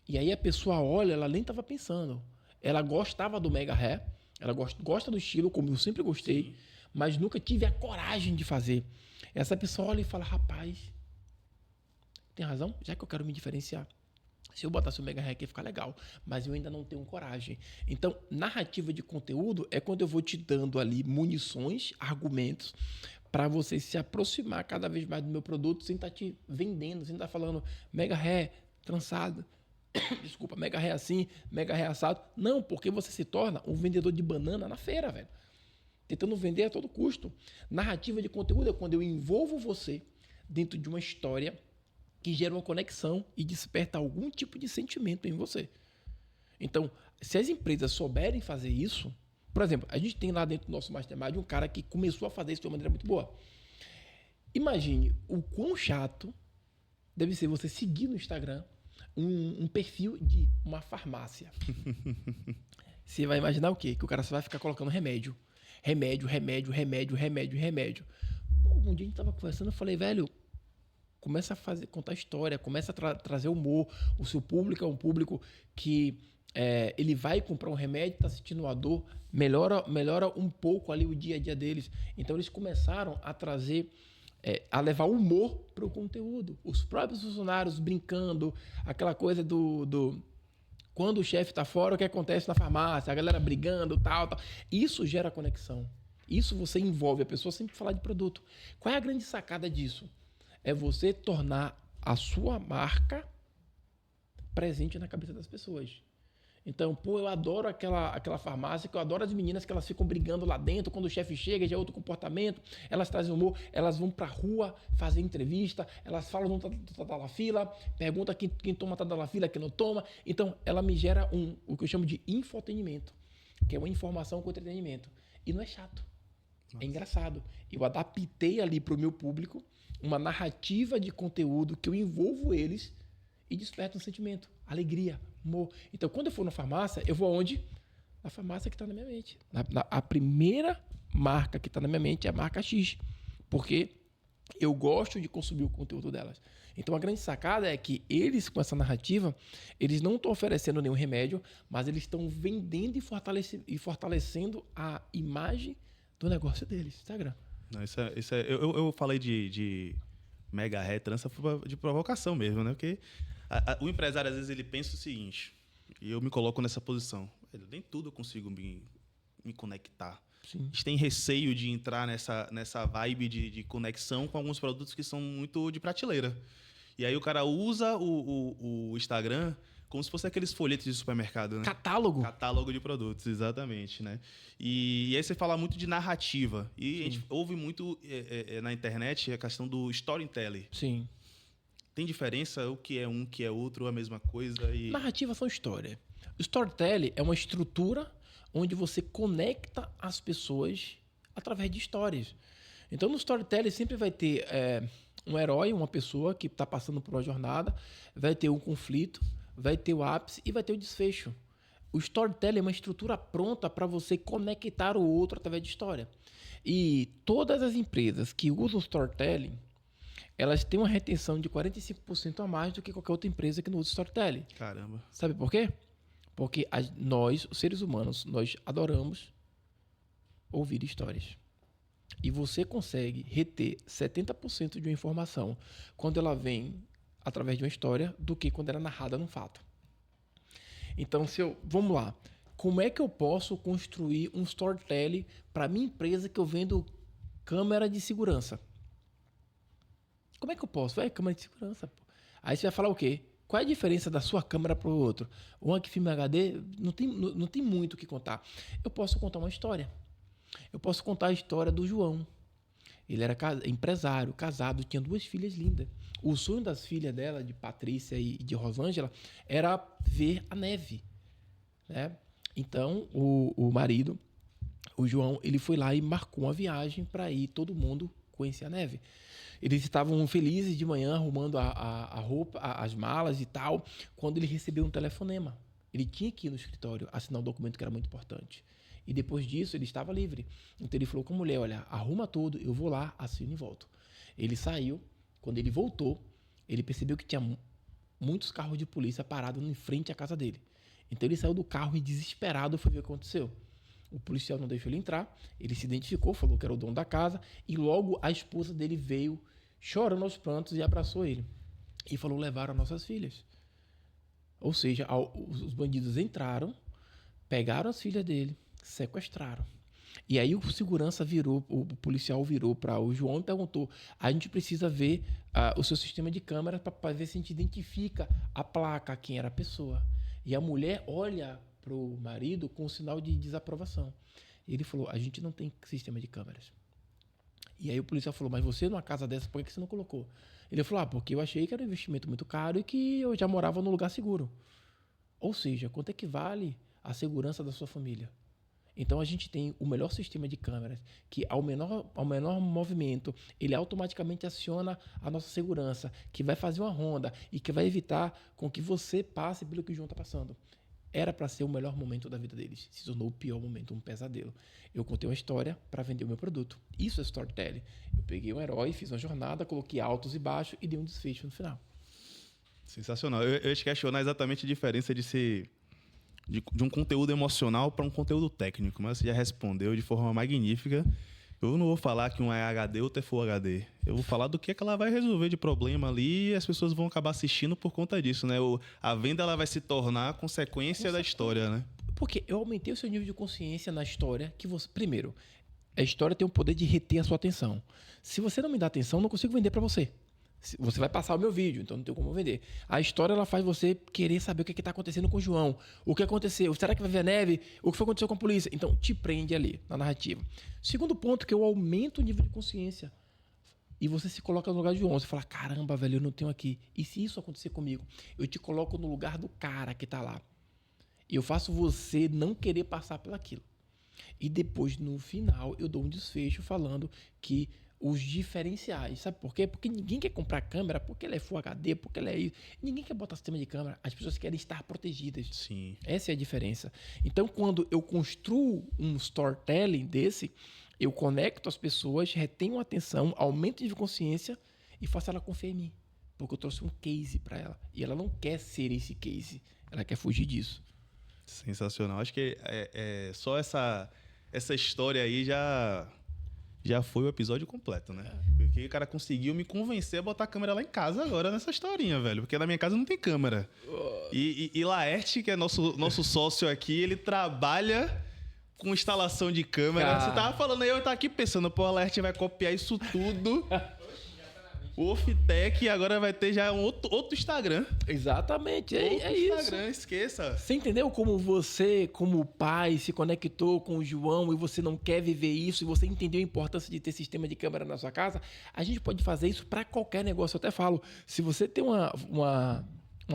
E aí a pessoa olha, ela nem estava pensando. Ela gostava do mega ré, ela gosta do estilo, como eu sempre gostei, sim, mas nunca tive a coragem de fazer. Essa pessoa olha e fala, rapaz, tem razão, já que eu quero me diferenciar. Se eu botasse o Mega Hack ia ficar legal, mas eu ainda não tenho coragem. Então, narrativa de conteúdo é quando eu vou te dando ali munições, argumentos, para você se aproximar cada vez mais do meu produto sem estar te vendendo, sem estar falando Mega Hack, trançado, desculpa, Mega Hack assim, Mega Hack assado. Não, porque você se torna um vendedor de banana na feira, velho. Tentando vender a todo custo. Narrativa de conteúdo é quando eu envolvo você dentro de uma história que gera uma conexão e desperta algum tipo de sentimento em você. Então, se as empresas souberem fazer isso, por exemplo, a gente tem lá dentro do nosso Mastermind um cara que começou a fazer isso de uma maneira muito boa. Imagine o quão chato deve ser você seguir no Instagram um perfil de uma farmácia. Você vai imaginar o quê? Que o cara só vai ficar colocando remédio. Remédio. Pô, um dia a gente tava conversando, eu falei, velho, começa a contar história, começa a trazer humor. O seu público é um público que ele vai comprar um remédio, está sentindo uma dor, melhora um pouco ali o dia a dia deles. Então eles começaram a trazer, a levar humor para o conteúdo. Os próprios funcionários brincando, aquela coisa do quando o chefe está fora, o que acontece na farmácia, a galera brigando, tal. Isso gera conexão. Isso você envolve a pessoa sempre falar de produto. Qual é a grande sacada disso? É você tornar a sua marca presente na cabeça das pessoas. Então, pô, eu adoro aquela farmácia, que eu adoro as meninas que elas ficam brigando lá dentro, quando o chefe chega, já é outro comportamento, elas trazem humor, elas vão pra rua fazer entrevista, elas falam no Tadalafila, pergunta quem toma Tadalafila, quem não toma. Então, ela me gera o que eu chamo de infotenimento, que é uma informação com entretenimento. E não é chato, é engraçado. Eu adaptei ali pro meu público uma narrativa de conteúdo que eu envolvo eles e desperto um sentimento, alegria, amor. Então, quando eu for na farmácia, eu vou aonde? Na farmácia que está na minha mente. A primeira marca que está na minha mente é a marca X, porque eu gosto de consumir o conteúdo delas. Então, a grande sacada é que eles, com essa narrativa, eles não estão oferecendo nenhum remédio, mas eles estão vendendo e fortalecendo a imagem do negócio deles, Instagram. Não, eu falei de mega retrança de provocação mesmo, né? Porque o empresário, às vezes, ele pensa o seguinte, e eu me coloco nessa posição, nem tudo eu consigo me conectar. Sim. A gente tem receio de entrar nessa vibe de conexão com alguns produtos que são muito de prateleira. E aí o cara usa o Instagram como se fosse aqueles folhetos de supermercado, né? Catálogo. Catálogo de produtos, exatamente, né? E aí você fala muito de narrativa. E Sim. A gente ouve muito na internet a questão do storytelling. Sim. Tem diferença o que é um, o que é outro, a mesma coisa? Narrativa são história. O storytelling é uma estrutura onde você conecta as pessoas através de histórias. Então, no storytelling sempre vai ter um herói, uma pessoa que está passando por uma jornada, vai ter um conflito, vai ter o ápice e vai ter o desfecho. O storytelling é uma estrutura pronta para você conectar o outro através de história. E todas as empresas que usam storytelling, elas têm uma retenção de 45% a mais do que qualquer outra empresa que não usa storytelling. Caramba. Sabe por quê? Porque nós, os seres humanos, nós adoramos ouvir histórias. E você consegue reter 70% de uma informação quando ela vem através de uma história do que quando ela é narrada num fato. Então, vamos lá. Como é que eu posso construir um storytelling para minha empresa que eu vendo câmera de segurança? Como é que eu posso? Câmera de segurança. Pô. Aí você vai falar o quê? Qual é a diferença da sua câmera para o outro? Uma que filma HD, não tem muito o que contar. Eu posso contar uma história. Eu posso contar a história do João. Ele era empresário, casado, tinha 2 filhas lindas. O sonho das filhas dela, de Patrícia e de Rosângela, era ver a neve. Né? Então, o marido, o João, ele foi lá e marcou uma viagem para ir todo mundo conhecer a neve. Eles estavam felizes de manhã, arrumando a roupa, as malas e tal, quando ele recebeu um telefonema. Ele tinha que ir no escritório assinar um documento que era muito importante. E depois disso, ele estava livre. Então, ele falou com a mulher, olha, arruma tudo, eu vou lá, assino e volto. Ele saiu. Quando ele voltou, ele percebeu que tinha muitos carros de polícia parados em frente à casa dele. Então, ele saiu do carro e, desesperado, foi ver o que aconteceu. O policial não deixou ele entrar, ele se identificou, falou que era o dono da casa, e logo a esposa dele veio chorando aos prantos e abraçou ele. e falou: levaram nossas filhas. Ou seja, os bandidos entraram, pegaram as filhas dele, sequestraram. E aí o segurança virou, o policial virou para o João e perguntou: a gente precisa ver o seu sistema de câmera para ver se a gente identifica a placa, quem era a pessoa. E a mulher olha para o marido com um sinal de desaprovação. E ele falou: a gente não tem sistema de câmeras. E aí o policial falou: mas você numa casa dessa, por que você não colocou? Ele falou: porque eu achei que era um investimento muito caro e que eu já morava num lugar seguro. Ou seja, quanto é que vale a segurança da sua família? Então a gente tem o melhor sistema de câmeras, que ao menor movimento, ele automaticamente aciona a nossa segurança, que vai fazer uma ronda e que vai evitar com que você passe pelo que o João está passando. Era para ser o melhor momento da vida deles, se tornou o pior momento, um pesadelo. Eu contei uma história para vender o meu produto. Isso é storytelling. Eu peguei um herói, fiz uma jornada, coloquei altos e baixos e dei um desfecho no final. Sensacional. Eu ia te questionar exatamente a diferença de um conteúdo emocional para um conteúdo técnico, mas você já respondeu de forma magnífica. Eu não vou falar que um é HD ou outro é Full HD. Eu vou falar do que ela vai resolver de problema ali e as pessoas vão acabar assistindo por conta disso, né? A venda ela vai se tornar a consequência da história, né? Porque eu aumentei o seu nível de consciência na história que você... Primeiro, a história tem o poder de reter a sua atenção. Se você não me dá atenção, eu não consigo vender para você. Você vai passar o meu vídeo, então não tem como vender. A história ela faz você querer saber o que está acontecendo com o João. O que aconteceu? Será que vai ver a neve? O que foi aconteceu com a polícia? Então, te prende ali, na narrativa. Segundo ponto, que eu aumento o nível de consciência. E você se coloca no lugar de João. Você fala: caramba, velho, eu não tenho aqui. E se isso acontecer comigo? Eu te coloco no lugar do cara que está lá. E eu faço você não querer passar pelaquilo. E depois, no final, eu dou um desfecho falando que os diferenciais. Sabe por quê? Porque ninguém quer comprar câmera porque ela é Full HD, porque ela é isso. Ninguém quer botar sistema de câmera. As pessoas querem estar protegidas. Sim. Essa é a diferença. Então, quando eu construo um storytelling desse, eu conecto as pessoas, retenho a atenção, aumento de consciência e faço ela confiar em mim. Porque eu trouxe um case para ela. E ela não quer ser esse case. Ela quer fugir disso. Sensacional. Acho que só essa história aí já foi o episódio completo, né? Porque o cara conseguiu me convencer a botar a câmera lá em casa agora nessa historinha, velho. Porque na minha casa não tem câmera. E Laerte, que é nosso sócio aqui, ele trabalha com instalação de câmera. Você tava falando aí, eu tava aqui pensando, pô, a Laerte vai copiar isso tudo. O Ofitec agora vai ter já outro Instagram. Exatamente, é isso. Instagram, esqueça. Você entendeu como você, como pai, se conectou com o João e você não quer viver isso e você entendeu a importância de ter sistema de câmera na sua casa? A gente pode fazer isso para qualquer negócio. Eu até falo, se você tem uma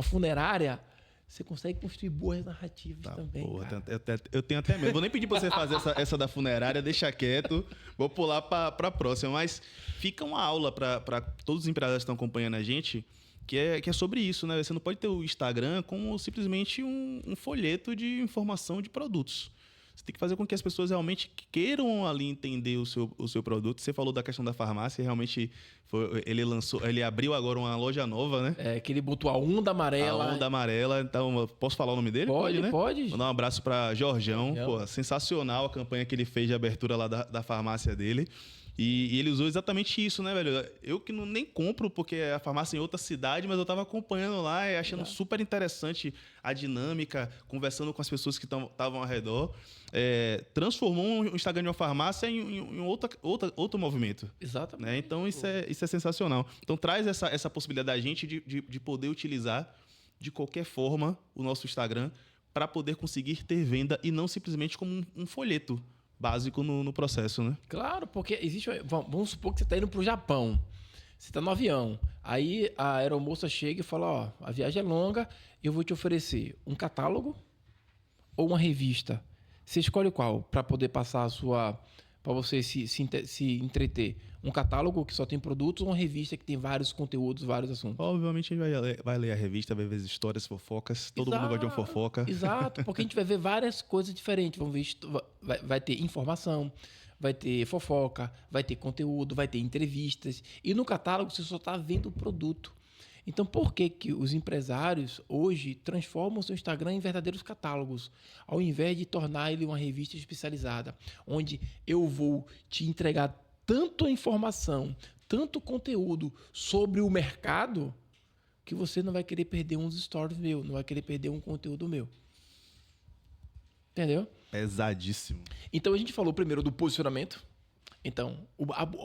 funerária, você consegue construir boas narrativas também. Porra, eu tenho até medo. Vou nem pedir pra você fazer essa da funerária, deixa quieto. Vou pular pra próxima. Mas fica uma aula pra todos os empresários que estão acompanhando a gente, que é sobre isso, né? Você não pode ter o Instagram como simplesmente um folheto de informação de produtos. Você tem que fazer com que as pessoas realmente queiram ali entender o seu produto. Você falou da questão da farmácia, realmente ele abriu agora uma loja nova, né? É, que ele botou a Onda Amarela. A Onda Amarela, então, posso falar o nome dele? Pode, né? Pode. Mandar um abraço para Jorjão. Pô, sensacional a campanha que ele fez de abertura lá da farmácia dele. E ele usou exatamente isso, né, velho? Eu que nem compro, porque a farmácia é em outra cidade, mas eu tava acompanhando lá e achando super interessante a dinâmica, conversando com as pessoas que estavam ao redor. Transformou o Instagram de uma farmácia em outro movimento. Exatamente. Né? Então, isso é sensacional. Então, traz essa possibilidade da gente de poder utilizar de qualquer forma o nosso Instagram para poder conseguir ter venda e não simplesmente como um folheto básico no processo, né? Claro, porque existe... Vamos supor que você está indo para o Japão. Você está no avião. Aí a aeromoça chega e fala: ó, a viagem é longa, eu vou te oferecer um catálogo ou uma revista. Você escolhe qual para poder passar a sua... para você se entreter. Um catálogo que só tem produtos ou uma revista que tem vários conteúdos, vários assuntos? Obviamente a gente vai ler a revista, vai ver as histórias, fofocas. Todo mundo gosta de uma fofoca. Exato, porque a gente vai ver várias coisas diferentes. Vamos ver, vai ter informação, vai ter fofoca, vai ter conteúdo, vai ter entrevistas. E no catálogo você só está vendo o produto. Então, por que os empresários hoje transformam o seu Instagram em verdadeiros catálogos, ao invés de tornar ele uma revista especializada, onde eu vou te entregar tanto informação, tanto conteúdo sobre o mercado, que você não vai querer perder uns stories meu, não vai querer perder um conteúdo meu. Entendeu? Pesadíssimo. Então, a gente falou primeiro do posicionamento. Então,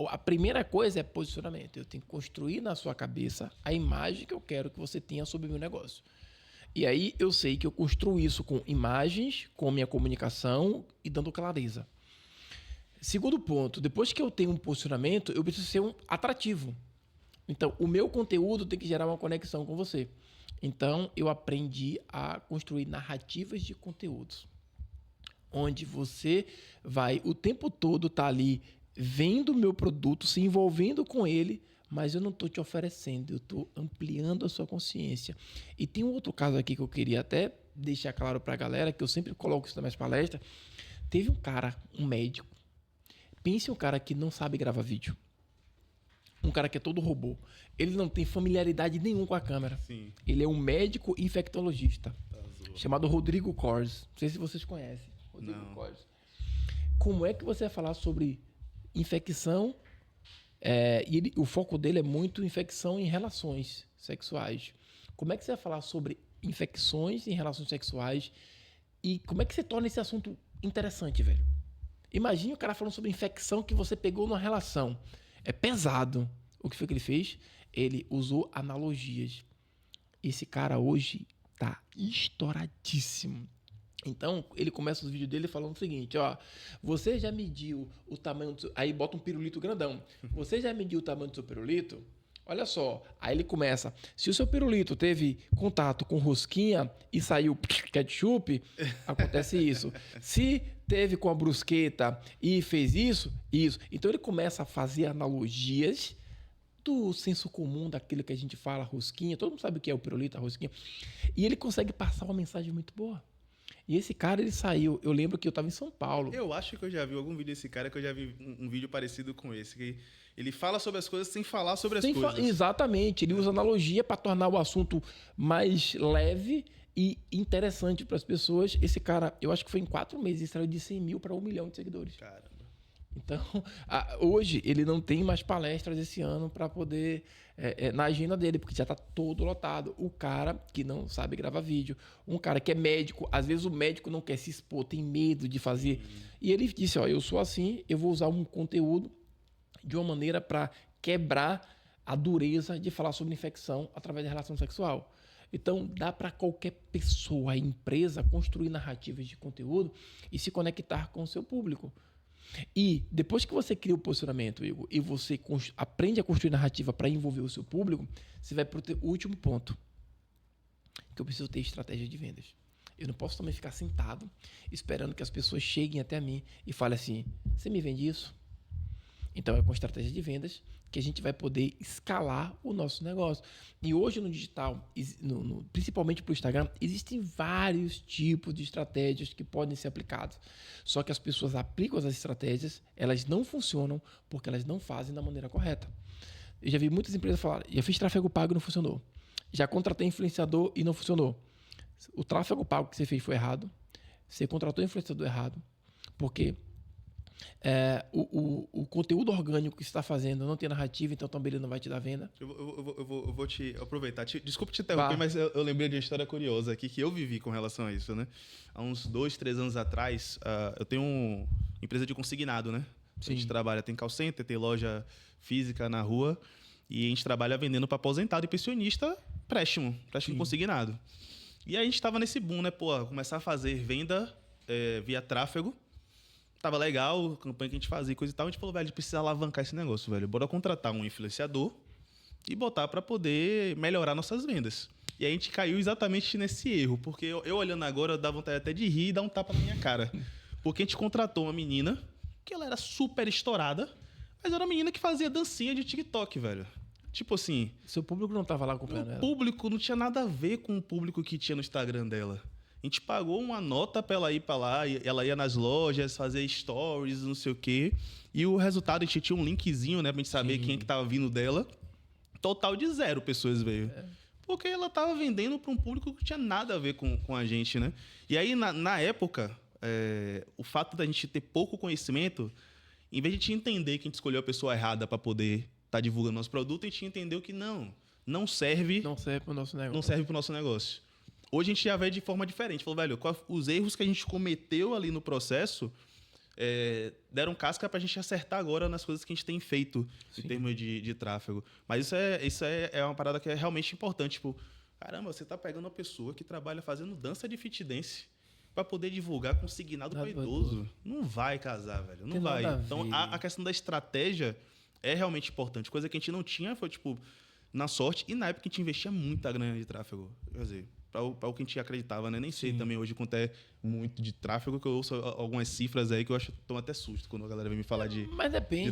a primeira coisa é posicionamento. Eu tenho que construir na sua cabeça a imagem que eu quero que você tenha sobre o meu negócio. E aí, eu sei que eu construo isso com imagens, com minha comunicação e dando clareza. Segundo ponto, depois que eu tenho um posicionamento, eu preciso ser atrativo. Então, o meu conteúdo tem que gerar uma conexão com você. Então, eu aprendi a construir narrativas de conteúdos, onde você vai o tempo todo estar ali vendo o meu produto, se envolvendo com ele, mas eu não estou te oferecendo, eu estou ampliando a sua consciência. E tem um outro caso aqui que eu queria até deixar claro para a galera, que eu sempre coloco isso nas minhas palestras. Teve um cara, um médico, pense um cara que não sabe gravar vídeo, um cara que é todo robô, ele não tem familiaridade nenhuma com a câmera. Sim. Ele é um médico infectologista, chamado Rodrigo Kors. Não sei se vocês conhecem. Rodrigo Kors. Como é que você vai falar sobre infecção? O foco dele é muito infecção em relações sexuais. Como é que você vai falar sobre infecções em relações sexuais? E como é que você torna esse assunto interessante, velho? Imagine o cara falando sobre infecção que você pegou numa relação. É pesado. O que foi que ele fez? Ele usou analogias. Esse cara hoje tá estouradíssimo. Então, ele começa os vídeos dele falando o seguinte, ó, você já mediu o tamanho do seu... Aí bota um pirulito grandão. Você já mediu o tamanho do seu pirulito? Olha só. Aí ele começa, se o seu pirulito teve contato com rosquinha e saiu ketchup, acontece isso. Se teve com a brusqueta e fez isso, isso. Então, ele começa a fazer analogias do senso comum, daquilo que a gente fala, rosquinha. Todo mundo sabe o que é o pirulito, a rosquinha. E ele consegue passar uma mensagem muito boa. E esse cara, ele saiu. Eu lembro que eu estava em São Paulo. Eu acho que eu já vi algum vídeo desse cara, que eu já vi um vídeo parecido com esse. Que ele fala sobre as coisas sem falar sobre as coisas. Exatamente. Ele usa analogia para tornar o assunto mais leve e interessante para as pessoas. Esse cara, eu acho que foi em 4 meses, ele saiu de 100 mil para 1 milhão de seguidores. Caramba. Então, hoje, ele não tem mais palestras esse ano para poder... na agenda dele, porque já está todo lotado. O cara que não sabe gravar vídeo, um cara que é médico, às vezes o médico não quer se expor, tem medo de fazer. E ele disse, ó, eu sou assim, eu vou usar um conteúdo de uma maneira para quebrar a dureza de falar sobre infecção através da relação sexual. Então, dá para qualquer pessoa, empresa, construir narrativas de conteúdo e se conectar com o seu público. E depois que você cria o posicionamento, Igor, e você aprende a construir narrativa para envolver o seu público, você vai para o último ponto, que eu preciso ter estratégia de vendas. Eu não posso também ficar sentado esperando que as pessoas cheguem até mim e falem assim, você me vende isso? Então, é com estratégia de vendas que a gente vai poder escalar o nosso negócio. E hoje no digital, principalmente para o Instagram, existem vários tipos de estratégias que podem ser aplicadas. Só que as pessoas aplicam as estratégias, elas não funcionam porque elas não fazem da maneira correta. Eu já vi muitas empresas falarem, já fiz tráfego pago e não funcionou. Já contratei influenciador e não funcionou. O tráfego pago que você fez foi errado. Você contratou influenciador errado. Porque... o conteúdo orgânico que você está fazendo não tem narrativa, então também ele não vai te dar venda. Eu vou te aproveitar. Desculpa te interromper, mas eu lembrei de uma história curiosa aqui que eu vivi com relação a isso, né? Há uns 2, 3 anos atrás, eu tenho uma empresa de consignado, né? Sim. A gente trabalha, tem call center, tem loja física na rua e a gente trabalha vendendo para aposentado e pensionista empréstimo consignado. E aí a gente estava nesse boom, né? Pô, começar a fazer venda via tráfego. Tava legal, a campanha que a gente fazia, coisa e tal. A gente falou, velho, a gente precisa alavancar esse negócio, velho. Bora contratar um influenciador e botar para poder melhorar nossas vendas. E a gente caiu exatamente nesse erro. Porque eu olhando agora, eu dava vontade até de rir e dar um tapa na minha cara. Porque a gente contratou uma menina que ela era super estourada, mas era uma menina que fazia dancinha de TikTok, velho. Tipo assim... Seu público não tava lá acompanhando ela? O público não tinha nada a ver com o público que tinha no Instagram dela. A gente pagou uma nota para ela ir para lá, ela ia nas lojas, fazer stories, não sei o quê. E o resultado, a gente tinha um linkzinho, né, pra gente saber quem que tava vindo dela. Total de 0 pessoas veio. Porque ela tava vendendo para um público que tinha nada a ver com a gente, né? E aí, na época, o fato da gente ter pouco conhecimento, em vez de a gente entender que a gente escolheu a pessoa errada para poder estar divulgando nosso produto, a gente entendeu que não. não serve Não serve pro nosso negócio. não serve pro nosso negócio. Hoje a gente já vê de forma diferente. Falou, velho, os erros que a gente cometeu ali no processo deram casca pra gente acertar agora nas coisas que a gente tem feito em termos de tráfego. Mas isso é uma parada que é realmente importante. Tipo, caramba, você tá pegando uma pessoa que trabalha fazendo dança de fit dance pra poder divulgar consignado para idoso. Não vai casar, velho. Não vai. Então, a questão da estratégia é realmente importante. Coisa que a gente não tinha foi, tipo, na sorte. E na época a gente investia muita grana de tráfego. Quer dizer, para o que a gente acreditava, né? Nem sei também hoje quanto é muito de tráfego, que eu ouço algumas cifras aí que eu acho que tomo até susto quando a galera vem me falar de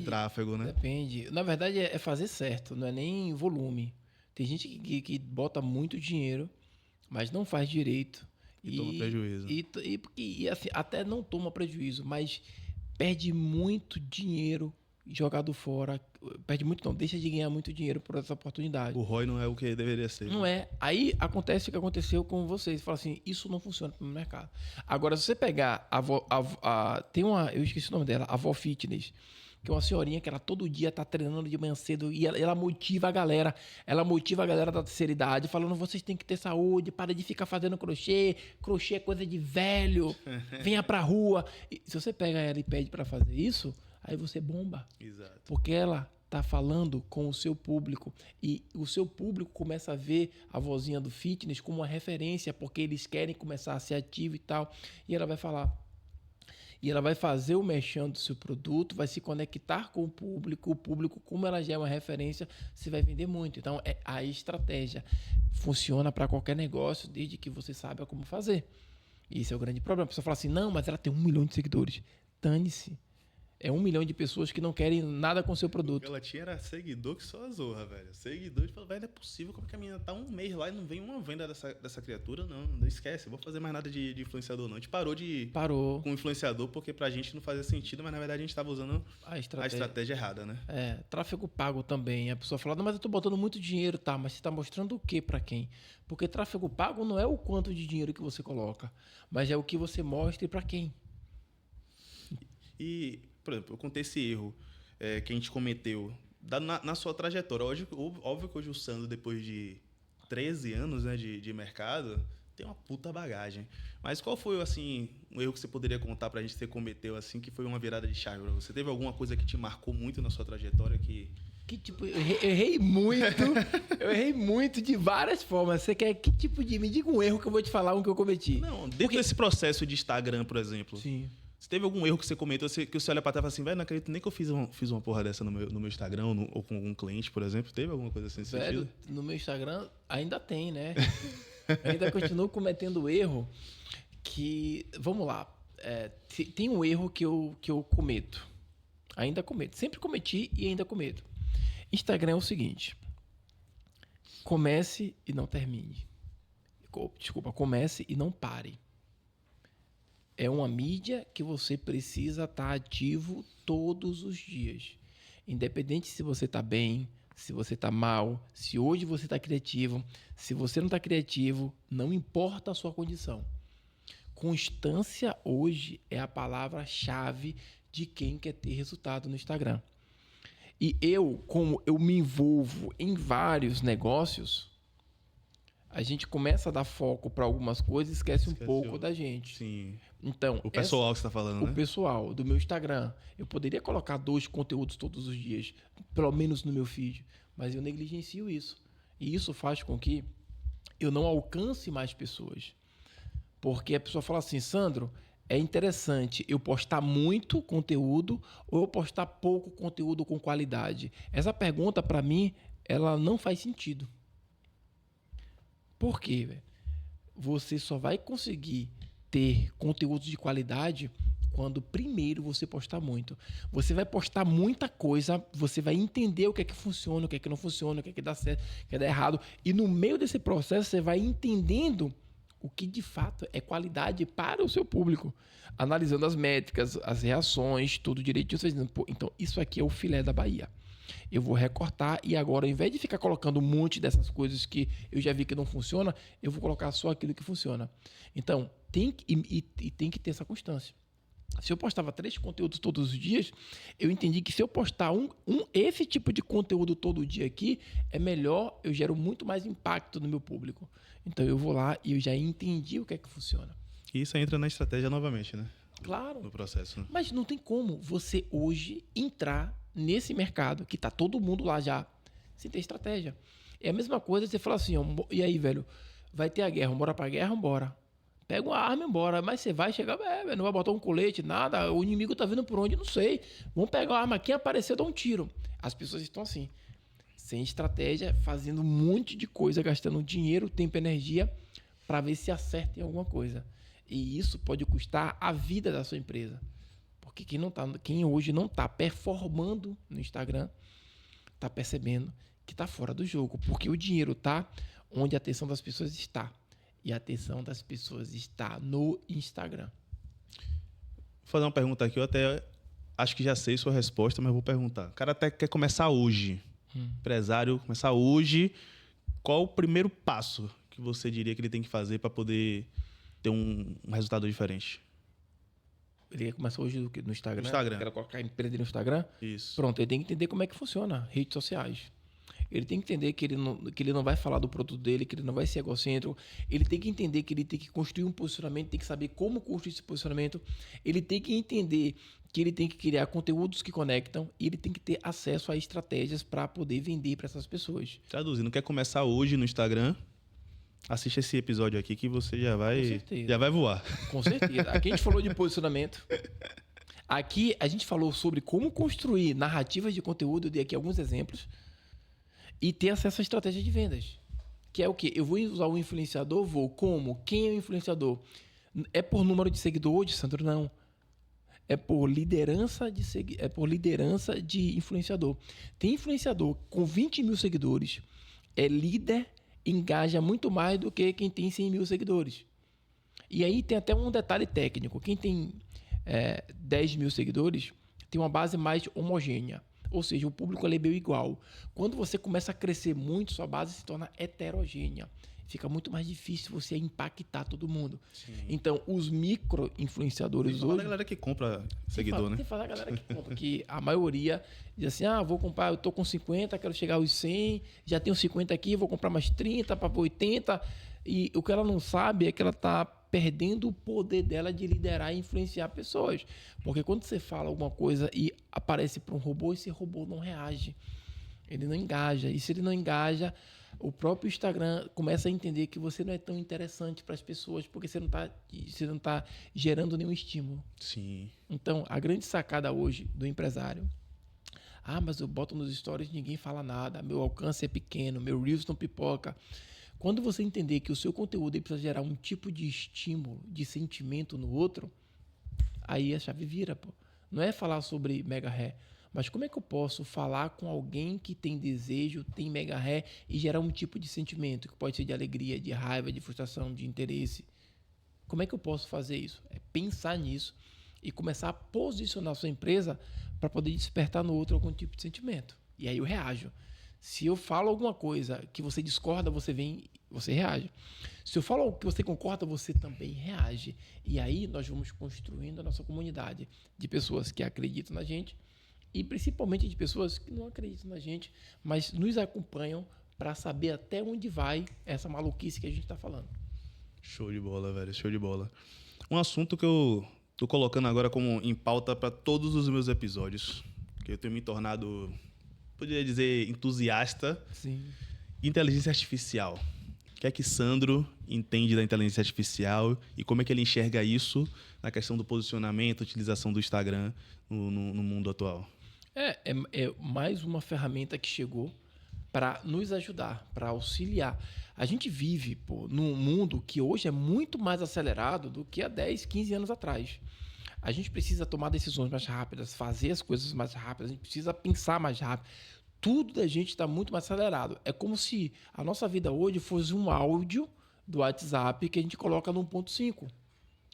tráfego, né? Depende. Na verdade, é fazer certo, não é nem volume. Tem gente que bota muito dinheiro, mas não faz direito. E toma prejuízo. E assim, até não toma prejuízo, mas perde muito dinheiro jogado fora. Perde muito, não, deixa de ganhar muito dinheiro por essa oportunidade. O ROI não é o que deveria ser. Não é. Aí acontece o que aconteceu com vocês. Fala assim, isso não funciona no mercado. Agora, se você pegar tem uma, eu esqueci o nome dela, a Avó Fitness, que é uma senhorinha que ela todo dia tá treinando de manhã cedo e ela motiva a galera. Ela motiva a galera da terceira idade, falando, vocês têm que ter saúde, para de ficar fazendo crochê. Crochê é coisa de velho. Venha pra rua. E se você pega ela e pede para fazer isso, aí você bomba. Exato. Porque ela tá falando com o seu público e o seu público começa a ver a vozinha do fitness como uma referência, porque eles querem começar a ser ativo e tal. E ela vai falar. E ela vai fazer o merchan do seu produto, vai se conectar com o público, como ela já é uma referência, você vai vender muito. Então, a estratégia funciona para qualquer negócio, desde que você saiba como fazer. E esse é o grande problema. A pessoa fala assim, não, mas ela tem 1 milhão de seguidores. Dane-se. É 1 milhão de pessoas que não querem nada com o seu produto. Ela tinha era seguidor que só a zorra, velho. Seguidor e falou, velho, não é possível, como que a menina tá 1 mês lá e não vem uma venda dessa criatura? Não esquece, eu vou fazer mais nada de influenciador, não. A gente parou com influenciador porque pra gente não fazia sentido, mas na verdade a gente tava usando a estratégia errada, né? Tráfego pago também. A pessoa fala, não, mas eu tô botando muito dinheiro, tá? Mas você tá mostrando o que pra quem? Porque tráfego pago não é o quanto de dinheiro que você coloca, mas é o que você mostra e pra quem. E, por exemplo, eu contei esse erro que a gente cometeu na sua trajetória. Óbvio que hoje o Sandro, depois de 13 anos, né, de mercado, tem uma puta bagagem. Mas qual foi, assim, um erro que você poderia contar pra gente que você cometeu, assim, que foi uma virada de chave pra você? Teve alguma coisa que te marcou muito na sua trajetória Que tipo, eu errei muito. Eu errei muito de várias formas. Você quer que tipo de... Me diga um erro que eu vou te falar um que eu cometi. Não, dentro desse processo de Instagram, por exemplo. Sim. Você teve algum erro que você comentou, que você olha pra trás e fala assim, velho, não acredito nem que eu fiz uma porra dessa no meu Instagram ou com algum cliente, por exemplo? Teve alguma coisa assim nesse sentido? No meu Instagram ainda tem, né? Ainda continuo cometendo erro que... Vamos lá. Tem um erro que eu cometo. Ainda cometo. Sempre cometi e ainda cometo. Instagram é o seguinte. Comece e não termine. Desculpa, comece e não pare. É uma mídia que você precisa estar ativo todos os dias. Independente se você está bem, se você está mal, se hoje você está criativo, se você não está criativo, não importa a sua condição. Constância hoje é a palavra-chave de quem quer ter resultado no Instagram. E como eu me envolvo em vários negócios, a gente começa a dar foco para algumas coisas e esquece um pouco da gente. Sim. Então, o pessoal que você está falando, né? O pessoal do meu Instagram. Eu poderia colocar 2 conteúdos todos os dias, pelo menos no meu feed, mas eu negligencio isso. E isso faz com que eu não alcance mais pessoas. Porque a pessoa fala assim, Sandro, é interessante eu postar muito conteúdo ou eu postar pouco conteúdo com qualidade? Essa pergunta, para mim, ela não faz sentido. Por quê, velho? Você só vai conseguir ter conteúdo de qualidade quando primeiro você postar muito. Você vai postar muita coisa, você vai entender o que é que funciona, o que é que não funciona, o que é que dá certo, o que é que dá errado. E no meio desse processo você vai entendendo o que de fato é qualidade para o seu público. Analisando as métricas, as reações, tudo direitinho. Você vai dizendo, pô, então isso aqui é o filé da Bahia. Eu vou recortar e agora, ao invés de ficar colocando um monte dessas coisas que eu já vi que não funciona, eu vou colocar só aquilo que funciona. Então, tem que ter essa constância. Se eu postava 3 conteúdos todos os dias, eu entendi que se eu postar esse tipo de conteúdo todo dia aqui, é melhor, eu gero muito mais impacto no meu público. Então eu vou lá e eu já entendi o que é que funciona. E isso entra na estratégia novamente, né? Claro. No processo. Né? Mas não tem como você hoje entrar nesse mercado que tá todo mundo lá já, sem ter estratégia. É a mesma coisa você falar assim, ó, e aí, velho, vai ter a guerra, bora pra guerra, bora. Pega uma arma e embora. Mas você vai chegar, não vai botar um colete, nada. O inimigo tá vindo por onde? Não sei. Vamos pegar uma arma. Quem aparecer, dá um tiro. As pessoas estão assim, sem estratégia, fazendo um monte de coisa, gastando dinheiro, tempo e energia para ver se acerta em alguma coisa. E isso pode custar a vida da sua empresa. Porque quem hoje não está performando no Instagram, está percebendo que está fora do jogo. Porque o dinheiro está onde a atenção das pessoas está. E a atenção das pessoas está no Instagram. Vou fazer uma pergunta aqui, eu até acho que já sei sua resposta, mas vou perguntar. O cara até quer começar hoje. Empresário, começar hoje. Qual o primeiro passo que você diria que ele tem que fazer para poder ter um resultado diferente? Ele ia começar hoje no Instagram? No Instagram. Quer colocar a empresa no Instagram? Isso. Pronto, ele tem que entender como é que funciona redes sociais. Ele tem que entender que ele não vai falar do produto dele, que ele não vai ser egocêntrico. Ele tem que entender que ele tem que construir um posicionamento, tem que saber como construir esse posicionamento. Ele tem que entender que ele tem que criar conteúdos que conectam e ele tem que ter acesso a estratégias para poder vender para essas pessoas. Traduzindo, quer começar hoje no Instagram? Assiste esse episódio aqui que você já vai voar. Com certeza. Aqui a gente falou de posicionamento. Aqui a gente falou sobre como construir narrativas de conteúdo. Eu dei aqui alguns exemplos. E ter acesso à estratégia de vendas. Que é o quê? Eu vou usar o influenciador? Vou. Como? Quem é o influenciador? É por número de seguidores, Sandro? Não. É por liderança de influenciador. Tem influenciador com 20 mil seguidores. É líder, engaja muito mais do que quem tem 100 mil seguidores. E aí tem até um detalhe técnico. Quem tem 10 mil seguidores tem uma base mais homogênea. Ou seja, o público é meio igual. Quando você começa a crescer muito, sua base se torna heterogênea. Fica muito mais difícil você impactar todo mundo. Sim. Então, os micro-influenciadores hoje... Tem a galera que compra seguidor, né? Tem que falar a galera que compra, que a maioria diz assim, vou comprar, eu tô com 50, quero chegar aos 100, já tenho 50 aqui, vou comprar mais 30 para 80. E o que ela não sabe é que ela está perdendo o poder dela de liderar e influenciar pessoas. Porque quando você fala alguma coisa e aparece para um robô, esse robô não reage. Ele não engaja. E se ele não engaja, o próprio Instagram começa a entender que você não é tão interessante para as pessoas porque você não está gerando nenhum estímulo. Sim. Então, a grande sacada hoje do empresário... mas eu boto nos stories e ninguém fala nada. Meu alcance é pequeno, meu Reels não pipoca. Quando você entender que o seu conteúdo precisa gerar um tipo de estímulo, de sentimento no outro, aí a chave vira, pô. Não é falar sobre mega ré, mas como é que eu posso falar com alguém que tem desejo, tem mega ré e gerar um tipo de sentimento, que pode ser de alegria, de raiva, de frustração, de interesse? Como é que eu posso fazer isso? É pensar nisso e começar a posicionar a sua empresa para poder despertar no outro algum tipo de sentimento. E aí eu reajo. Se eu falo alguma coisa que você discorda, você reage. Se eu falo algo que você concorda, você também reage. E aí nós vamos construindo a nossa comunidade de pessoas que acreditam na gente e principalmente de pessoas que não acreditam na gente, mas nos acompanham para saber até onde vai essa maluquice que a gente está falando. Show de bola, velho. Show de bola. Um assunto que eu tô colocando agora como em pauta para todos os meus episódios, que eu tenho me tornado... poderia dizer entusiasta. Sim. Inteligência artificial. O que é que Sandro entende da inteligência artificial e como é que ele enxerga isso na questão do posicionamento, utilização do Instagram no mundo atual? É mais uma ferramenta que chegou para nos ajudar, para auxiliar. A gente vive num mundo que hoje é muito mais acelerado do que há 10, 15 anos atrás. A gente precisa tomar decisões mais rápidas, fazer as coisas mais rápidas, a gente precisa pensar mais rápido. Tudo da gente está muito mais acelerado. É como se a nossa vida hoje fosse um áudio do WhatsApp que a gente coloca no 1.5.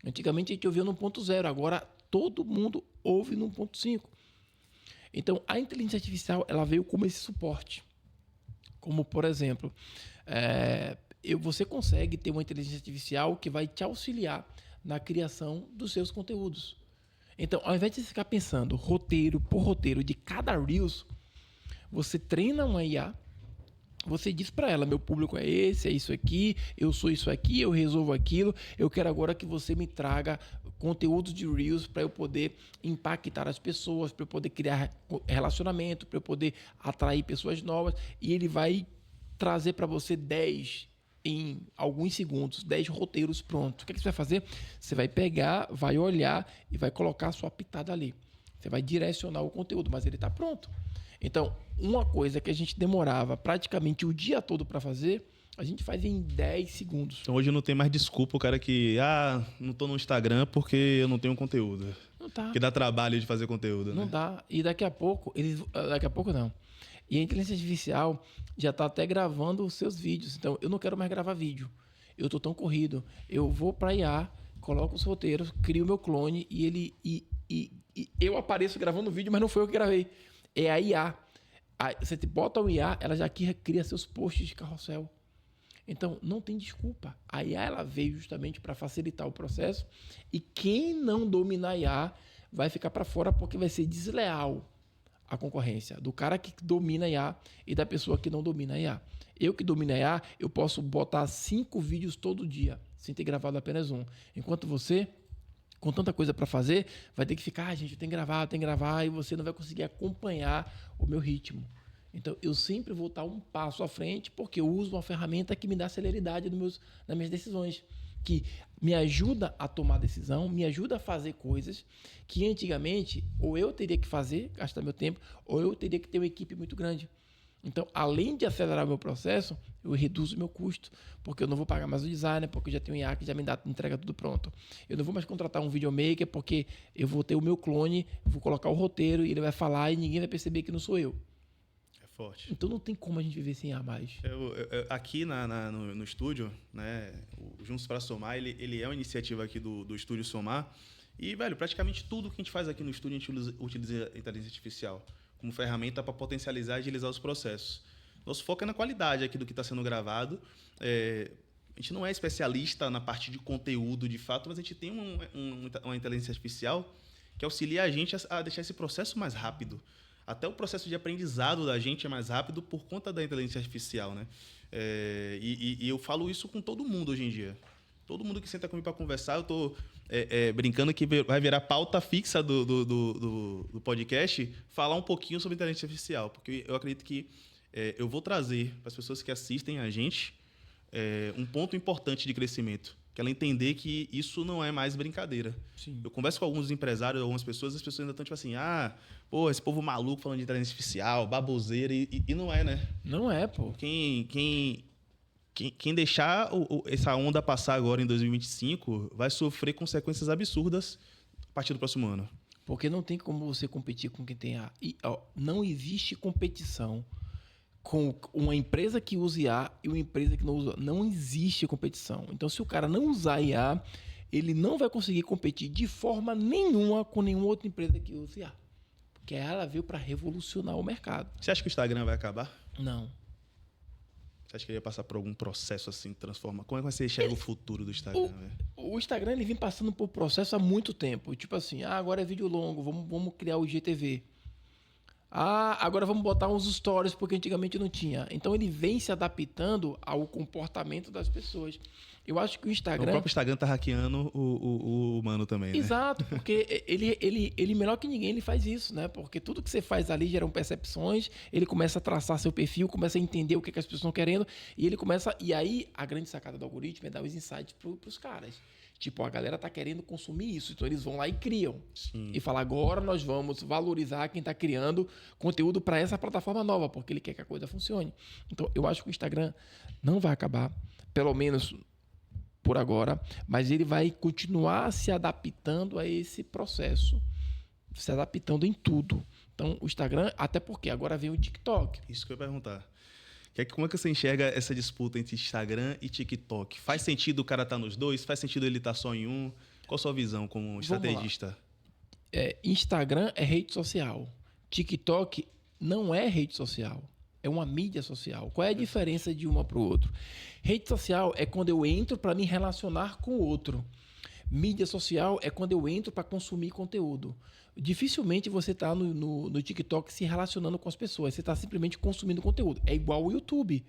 Antigamente a gente ouvia no 1.0, agora todo mundo ouve no 1.5. Então, a inteligência artificial ela veio como esse suporte. Como, por exemplo, você consegue ter uma inteligência artificial que vai te auxiliar na criação dos seus conteúdos. Então, ao invés de você ficar pensando roteiro por roteiro de cada Reels, você treina uma IA, você diz para ela, meu público é esse, é isso aqui, eu sou isso aqui, eu resolvo aquilo, eu quero agora que você me traga conteúdos de Reels para eu poder impactar as pessoas, para eu poder criar relacionamento, para eu poder atrair pessoas novas, e ele vai trazer para você 10 em alguns segundos, 10 roteiros prontos. O que você vai fazer? Você vai pegar, vai olhar e vai colocar a sua pitada ali. Você vai direcionar o conteúdo, mas ele está pronto. Então, uma coisa que a gente demorava praticamente o dia todo para fazer, a gente faz em 10 segundos. Então hoje não tem mais desculpa o cara que, não tô no Instagram porque eu não tenho conteúdo. Não tá. Que dá trabalho de fazer conteúdo, né? Não dá. E daqui a pouco não. E a inteligência artificial já está até gravando os seus vídeos. Então, eu não quero mais gravar vídeo. Eu tô tão corrido. Eu vou para IA, coloco os roteiros, crio o meu clone e eu apareço gravando o vídeo, mas não foi eu que gravei. É a IA. Você bota o IA, ela já cria seus posts de carrossel. Então, não tem desculpa. A IA ela veio justamente para facilitar o processo e quem não dominar a IA vai ficar para fora porque vai ser desleal a concorrência do cara que domina a IA e da pessoa que não domina a IA. Eu que domino a IA, eu posso botar 5 vídeos todo dia, sem ter gravado apenas um. Enquanto você, com tanta coisa para fazer, vai ter que ficar, gente, eu tenho que gravar, e você não vai conseguir acompanhar o meu ritmo. Então, eu sempre vou estar um passo à frente, porque eu uso uma ferramenta que me dá celeridade nas minhas decisões, que me ajuda a tomar decisão, me ajuda a fazer coisas que antigamente ou eu teria que fazer, gastar meu tempo, ou eu teria que ter uma equipe muito grande. Então, além de acelerar o meu processo, eu reduzo o meu custo, porque eu não vou pagar mais o designer, porque eu já tenho um IA que já me entrega tudo pronto. Eu não vou mais contratar um videomaker, porque eu vou ter o meu clone, vou colocar o roteiro e ele vai falar e ninguém vai perceber que não sou eu. Forte. Então não tem como a gente viver sem IA mais. Aqui no estúdio, né, o Juntos para Somar, ele é uma iniciativa aqui do Estúdio Somar. E, velho, praticamente tudo que a gente faz aqui no estúdio, a gente utiliza a inteligência artificial como ferramenta para potencializar e agilizar os processos. Nosso foco é na qualidade aqui do que está sendo gravado. A gente não é especialista na parte de conteúdo, de fato, mas a gente tem uma inteligência artificial que auxilia a gente a deixar esse processo mais rápido. Até o processo de aprendizado da gente é mais rápido por conta da inteligência artificial, né? E eu falo isso com todo mundo hoje em dia. Todo mundo que senta comigo para conversar, eu estou brincando que vai virar pauta fixa do podcast falar um pouquinho sobre inteligência artificial, porque eu acredito que eu vou trazer para as pessoas que assistem a gente um ponto importante de crescimento, que ela entender que isso não é mais brincadeira. Sim. Eu converso com alguns empresários, algumas pessoas, as pessoas ainda estão tipo assim, esse povo maluco falando de inteligência artificial, baboseira, e não é, né? Não é, pô. Quem deixar essa onda passar agora em 2025 vai sofrer consequências absurdas a partir do próximo ano. Porque não tem como você competir com quem tem IA. Não existe competição com uma empresa que usa IA e uma empresa que não usa. Não existe competição. Então, se o cara não usar IA, ele não vai conseguir competir de forma nenhuma com nenhuma outra empresa que use IA. Porque ela veio para revolucionar o mercado. Você acha que o Instagram vai acabar? Não. Você acha que ele ia passar por algum processo assim, transforma? Como é que você enxerga o futuro do Instagram? O Instagram ele vem passando por processo há muito tempo. Tipo assim, agora é vídeo longo, vamos criar o IGTV. Agora vamos botar uns stories, porque antigamente não tinha. Então ele vem se adaptando ao comportamento das pessoas. Eu acho que o Instagram... O próprio Instagram tá hackeando o humano também, né? Exato, porque ele melhor que ninguém, ele faz isso, né? Porque tudo que você faz ali geram percepções, ele começa a traçar seu perfil, começa a entender o que as pessoas estão querendo, e ele começa... E aí, a grande sacada do algoritmo é dar os insights pros caras. Tipo, a galera tá querendo consumir isso, então eles vão lá e criam. Sim. E falam, agora nós vamos valorizar quem tá criando conteúdo para essa plataforma nova, porque ele quer que a coisa funcione. Então, eu acho que o Instagram não vai acabar, pelo menos por agora, mas ele vai continuar se adaptando a esse processo, se adaptando em tudo. Então, o Instagram, até porque agora vem o TikTok. Isso que eu ia perguntar. Como é que você enxerga essa disputa entre Instagram e TikTok? Faz sentido o cara estar nos dois? Faz sentido ele estar só em um? Qual a sua visão como estrategista? Instagram é rede social. TikTok não é rede social. É uma mídia social. Qual é a diferença de uma para o outro? Rede social é quando eu entro para me relacionar com o outro. Mídia social é quando eu entro para consumir conteúdo. Dificilmente você está no TikTok se relacionando com as pessoas. Você está simplesmente consumindo conteúdo. É igual o YouTube.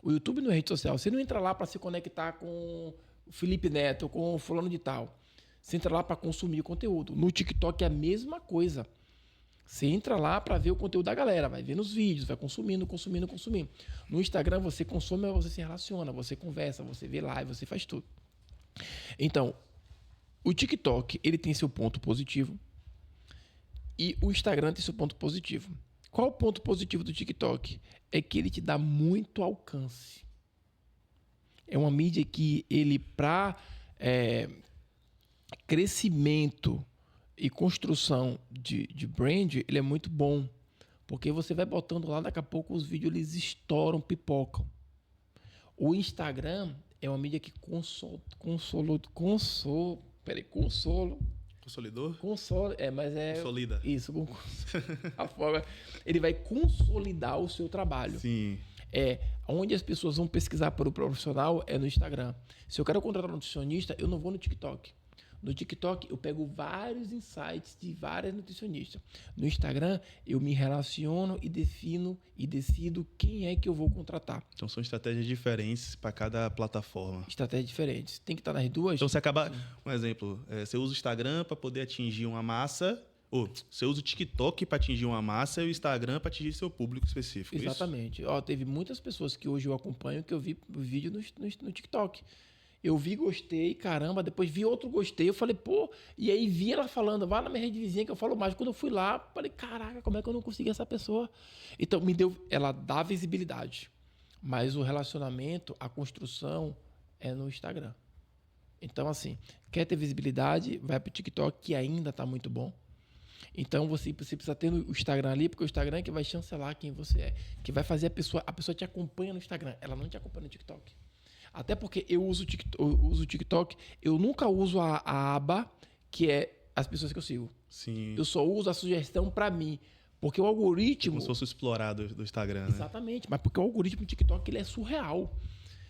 O YouTube não é rede social. Você não entra lá para se conectar com o Felipe Neto, com o fulano de tal. Você entra lá para consumir conteúdo. No TikTok é a mesma coisa. Você entra lá para ver o conteúdo da galera, vai vendo os vídeos, vai consumindo. No Instagram você consome, mas você se relaciona, você conversa, você vê live, você faz tudo. Então, o TikTok, ele tem seu ponto positivo e o Instagram tem seu ponto positivo. Qual o ponto positivo do TikTok? É que ele te dá muito alcance. É uma mídia que ele, para crescimento e construção de brand, ele é muito bom. Porque você vai botando lá, daqui a pouco os vídeos eles estouram, pipocam. O Instagram é uma mídia que consolidor? Mas é... Consolida. Isso, a forma. Ele vai consolidar o seu trabalho. Sim. Onde as pessoas vão pesquisar para o profissional é no Instagram. Se eu quero contratar um nutricionista, eu não vou no TikTok. No TikTok, eu pego vários insights de várias nutricionistas. No Instagram, eu me relaciono e defino e decido quem é que eu vou contratar. Então, são estratégias diferentes para cada plataforma. Estratégias diferentes. Tem que estar nas duas. Então, você acaba... Um exemplo, você usa o Instagram para poder atingir uma massa... Ou você usa o TikTok para atingir uma massa e o Instagram para atingir seu público específico. Exatamente. Teve muitas pessoas que hoje eu acompanho que eu vi vídeo no TikTok. Eu vi, gostei, caramba, depois vi outro gostei, eu falei, pô, e aí vi ela falando, vá na minha rede vizinha que eu falo mais. Quando eu fui lá, falei, caraca, como é que eu não consegui essa pessoa? Então, ela dá visibilidade, mas o relacionamento, a construção é no Instagram. Então, assim, quer ter visibilidade, vai pro TikTok, que ainda tá muito bom. Então, você precisa ter o Instagram ali, porque o Instagram é que vai chancelar quem você é, que vai fazer a pessoa te acompanha no Instagram, ela não te acompanha no TikTok. Até porque eu uso o TikTok, eu nunca uso a aba que é as pessoas que eu sigo. Sim. Eu só uso a sugestão para mim. Porque o algoritmo... Como se fosse o explorado do Instagram, né? Exatamente. Mas porque o algoritmo do TikTok ele é surreal.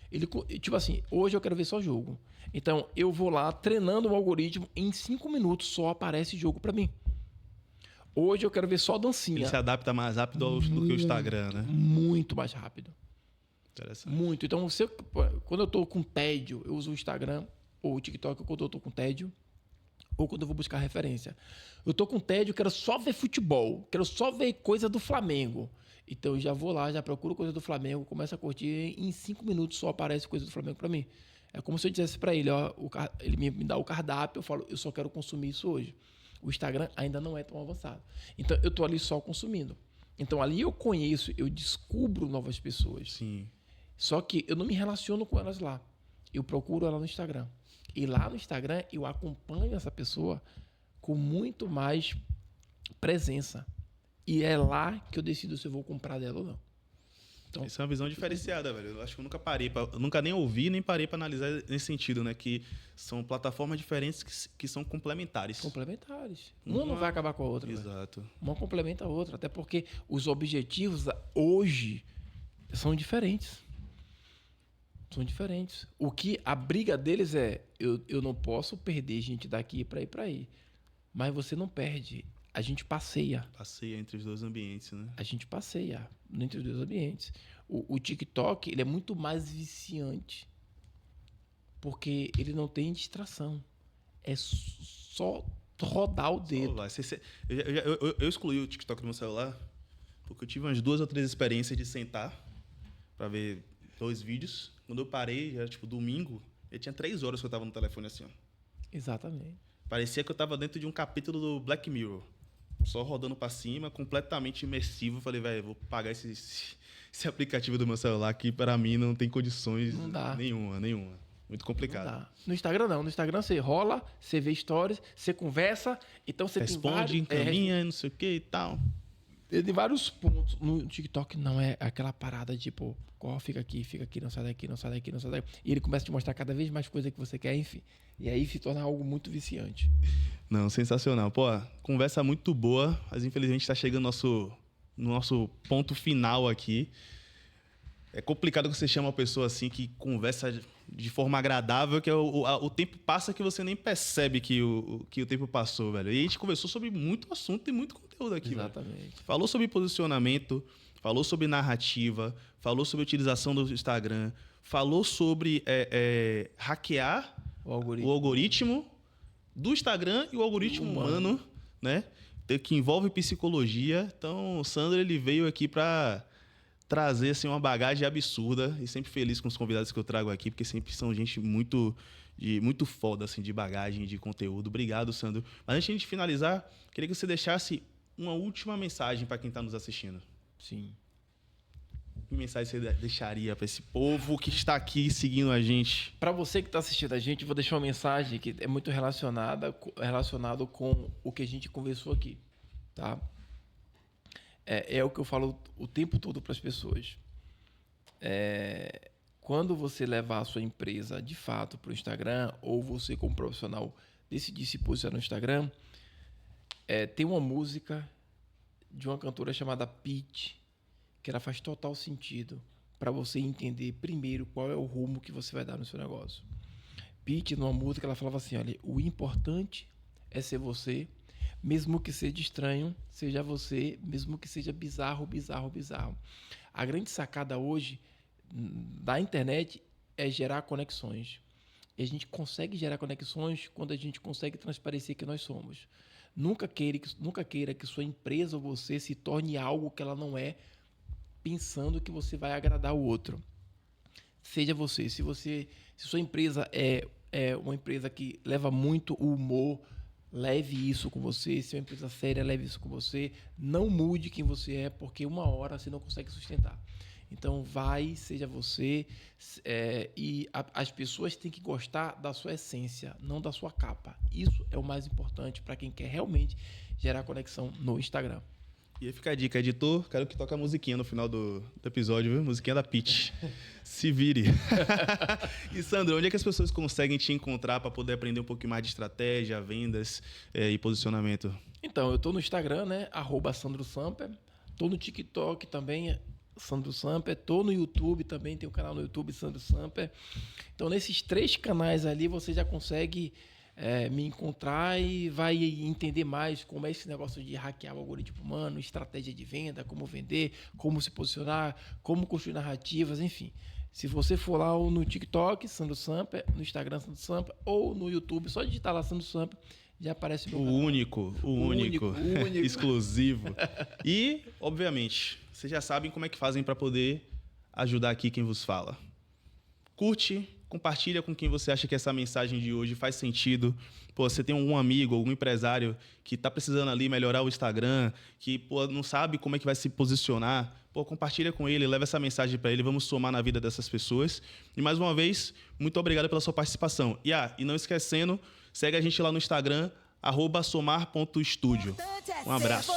Ele, tipo assim, hoje eu quero ver só jogo. Então, eu vou lá treinando o algoritmo, em 5 minutos só aparece jogo para mim. Hoje eu quero ver só dancinha. Ele se adapta mais rápido do que o Instagram, né? Muito mais rápido. Interessante. Muito. Então, quando eu tô com tédio, eu uso o Instagram ou o TikTok quando eu tô com tédio, ou quando eu vou buscar referência. Eu tô com tédio, quero só ver futebol, quero só ver coisa do Flamengo. Então, eu já vou lá, já procuro coisa do Flamengo, começo a curtir, em 5 minutos só aparece coisa do Flamengo para mim. É como se eu dissesse para ele, ó, ele me dá o cardápio, eu falo, eu só quero consumir isso hoje. O Instagram ainda não é tão avançado. Então, eu tô ali só consumindo. Então, ali eu conheço, eu descubro novas pessoas. Sim. Só que eu não me relaciono com elas lá. Eu procuro ela no Instagram. E lá no Instagram eu acompanho essa pessoa com muito mais presença. E é lá que eu decido se eu vou comprar dela ou não. Então, isso é uma visão diferenciada, velho. Eu acho que eu nunca nem ouvi, nem parei para analisar nesse sentido, né? Que são plataformas diferentes que são complementares. Complementares. Uma não vai acabar com a outra. Exato. Velho. Uma complementa a outra. Até porque os objetivos hoje são diferentes. São diferentes. O que a briga deles é, eu não posso perder gente daqui para ir para aí. Mas você não perde. A gente passeia. Passeia entre os dois ambientes, né? A gente passeia entre os dois ambientes. O TikTok, ele é muito mais viciante. Porque ele não tem distração. É só rodar o dedo. Eu excluí o TikTok do meu celular porque eu tive umas 2 ou 3 experiências de sentar para ver 2 vídeos. Quando eu parei, já tipo domingo, eu tinha 3 horas que eu tava no telefone assim, ó. Exatamente. Parecia que eu tava dentro de um capítulo do Black Mirror. Só rodando para cima, completamente imersivo. Falei, velho, vou pagar esse aplicativo do meu celular que para mim não tem condições nenhuma. Muito complicado. Não dá. No Instagram não. No Instagram você rola, você vê stories, você conversa, então você responde, encaminha, não sei o que e tal. Tem vários pontos. No TikTok não é aquela parada tipo, fica aqui, não sai daqui, não sai daqui, não sai daqui. E ele começa a te mostrar cada vez mais coisa que você quer, enfim. E aí se torna algo muito viciante. Não, sensacional. Pô, conversa muito boa, mas infelizmente está chegando no nosso ponto final aqui. É complicado que você chama uma pessoa assim que conversa de forma agradável, que o tempo passa que você nem percebe que o tempo passou, velho. E a gente conversou sobre muito assunto e muito conteúdo aqui, Exatamente. Velho. Falou sobre posicionamento, falou sobre narrativa, falou sobre utilização do Instagram, falou sobre hackear o algoritmo do Instagram e o algoritmo humano, né? Que envolve psicologia. Então, o Sandro, ele veio aqui para trazer assim, uma bagagem absurda, e sempre feliz com os convidados que eu trago aqui, porque sempre são gente muito foda assim, de bagagem, de conteúdo. Obrigado, Sandro. Mas antes de finalizar, queria que você deixasse uma última mensagem para quem está nos assistindo. Sim. Que mensagem você deixaria para esse povo que está aqui seguindo a gente? Para você que está assistindo a gente, eu vou deixar uma mensagem que é muito relacionado com o que a gente conversou aqui, tá? É o que eu falo o tempo todo para as pessoas. Quando você levar a sua empresa de fato para o Instagram, ou você como profissional decidir se posicionar no Instagram, tem uma música de uma cantora chamada Pitty, que ela faz total sentido para você entender primeiro qual é o rumo que você vai dar no seu negócio. Pitty, numa música, ela falava assim, olha, o importante é ser você, mesmo que seja estranho, seja você, mesmo que seja bizarro. A grande sacada hoje da internet é gerar conexões. E a gente consegue gerar conexões quando a gente consegue transparecer que nós somos. Nunca queira que sua empresa ou você se torne algo que ela não é, pensando que você vai agradar o outro. Seja você. Se sua empresa é uma empresa que leva muito o humor, leve isso com você. Se é uma empresa séria, leve isso com você. Não mude quem você é, porque uma hora você não consegue sustentar. Então, seja você. As pessoas têm que gostar da sua essência, não da sua capa. Isso é o mais importante para quem quer realmente gerar conexão no Instagram. E aí fica a dica, editor, quero que toque a musiquinha no final do episódio, viu? Musiquinha da Pitty. Se vire. E, Sandro, onde é que as pessoas conseguem te encontrar para poder aprender um pouquinho mais de estratégia, vendas e posicionamento? Então, eu estou no Instagram, né? @SandroSamper. Estou no TikTok também, Sandro Samper. Estou no YouTube também, tem um canal no YouTube, Sandro Samper. Então, nesses 3 canais ali, você já consegue me encontrar e vai entender mais como é esse negócio de hackear o algoritmo humano, estratégia de venda, como vender, como se posicionar, como construir narrativas, enfim. Se você for lá no TikTok, Sandro Samper, no Instagram, Sandro Samper, ou no YouTube, só digitar lá Sandro Samper, já aparece o meu canal. O único. Exclusivo. E, obviamente, vocês já sabem como é que fazem para poder ajudar aqui quem vos fala. Curte, compartilha com quem você acha que essa mensagem de hoje faz sentido. Pô, você tem algum amigo, algum empresário que está precisando ali melhorar o Instagram, que não sabe como é que vai se posicionar. Pô, compartilha com ele, leva essa mensagem para ele, vamos somar na vida dessas pessoas. E mais uma vez, muito obrigado pela sua participação. E não esquecendo, segue a gente lá no Instagram, @somar.studio. Um abraço.